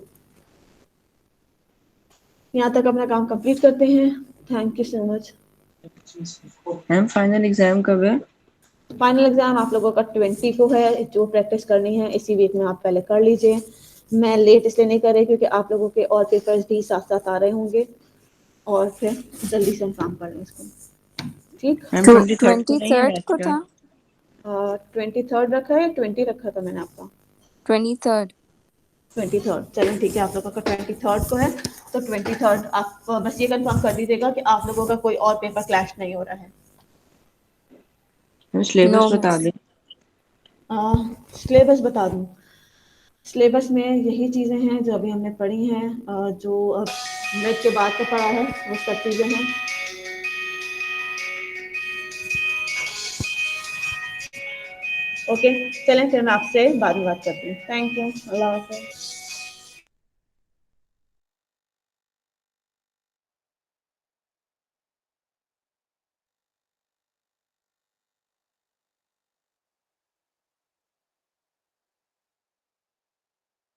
यहाँ तक अपना काम कंप्लीट करते हैं। Thank you so much. Ma'am final exam कब है? फाइनल एग्जाम आप लोगों का 20 को है, जो प्रैक्टिस करनी है इसी वीक में आप पहले कर लीजिए। मैं लेट इसलिए नहीं कर रही क्योंकि आप लोगों के और पेपर्स भी साथ साथ आ रहे होंगे और फिर जल्दी से हम काम कर लें इसको। ठीक, मैम तो 23rd को नहीं है 23rd बैच को का? था। 23rd रखा है, 20 रखा था मैंने आपका। 23rd। 23rd, चलो ठीक है, आप लोगों का 23rd को है, तो 23rd आप बस ये कंफर्म कर दीजिएगा कि आप लोगों का कोई और पेपर क्लैश नहीं हो रहा है। मैम नो सिलेबस बता मिस। दें। सिलेबस बता दूं? सिलेबस में यही चीज़ें हैं जो अभी हमने पढ़ी हैं, जो मिड के बाद का पढ़ा है वो सब चीज़ें हैं। ओके, चलें फिर मैं आपसे बाद में बात करती हूँ। थैंक यू, अल्लाह हाफ़िज़।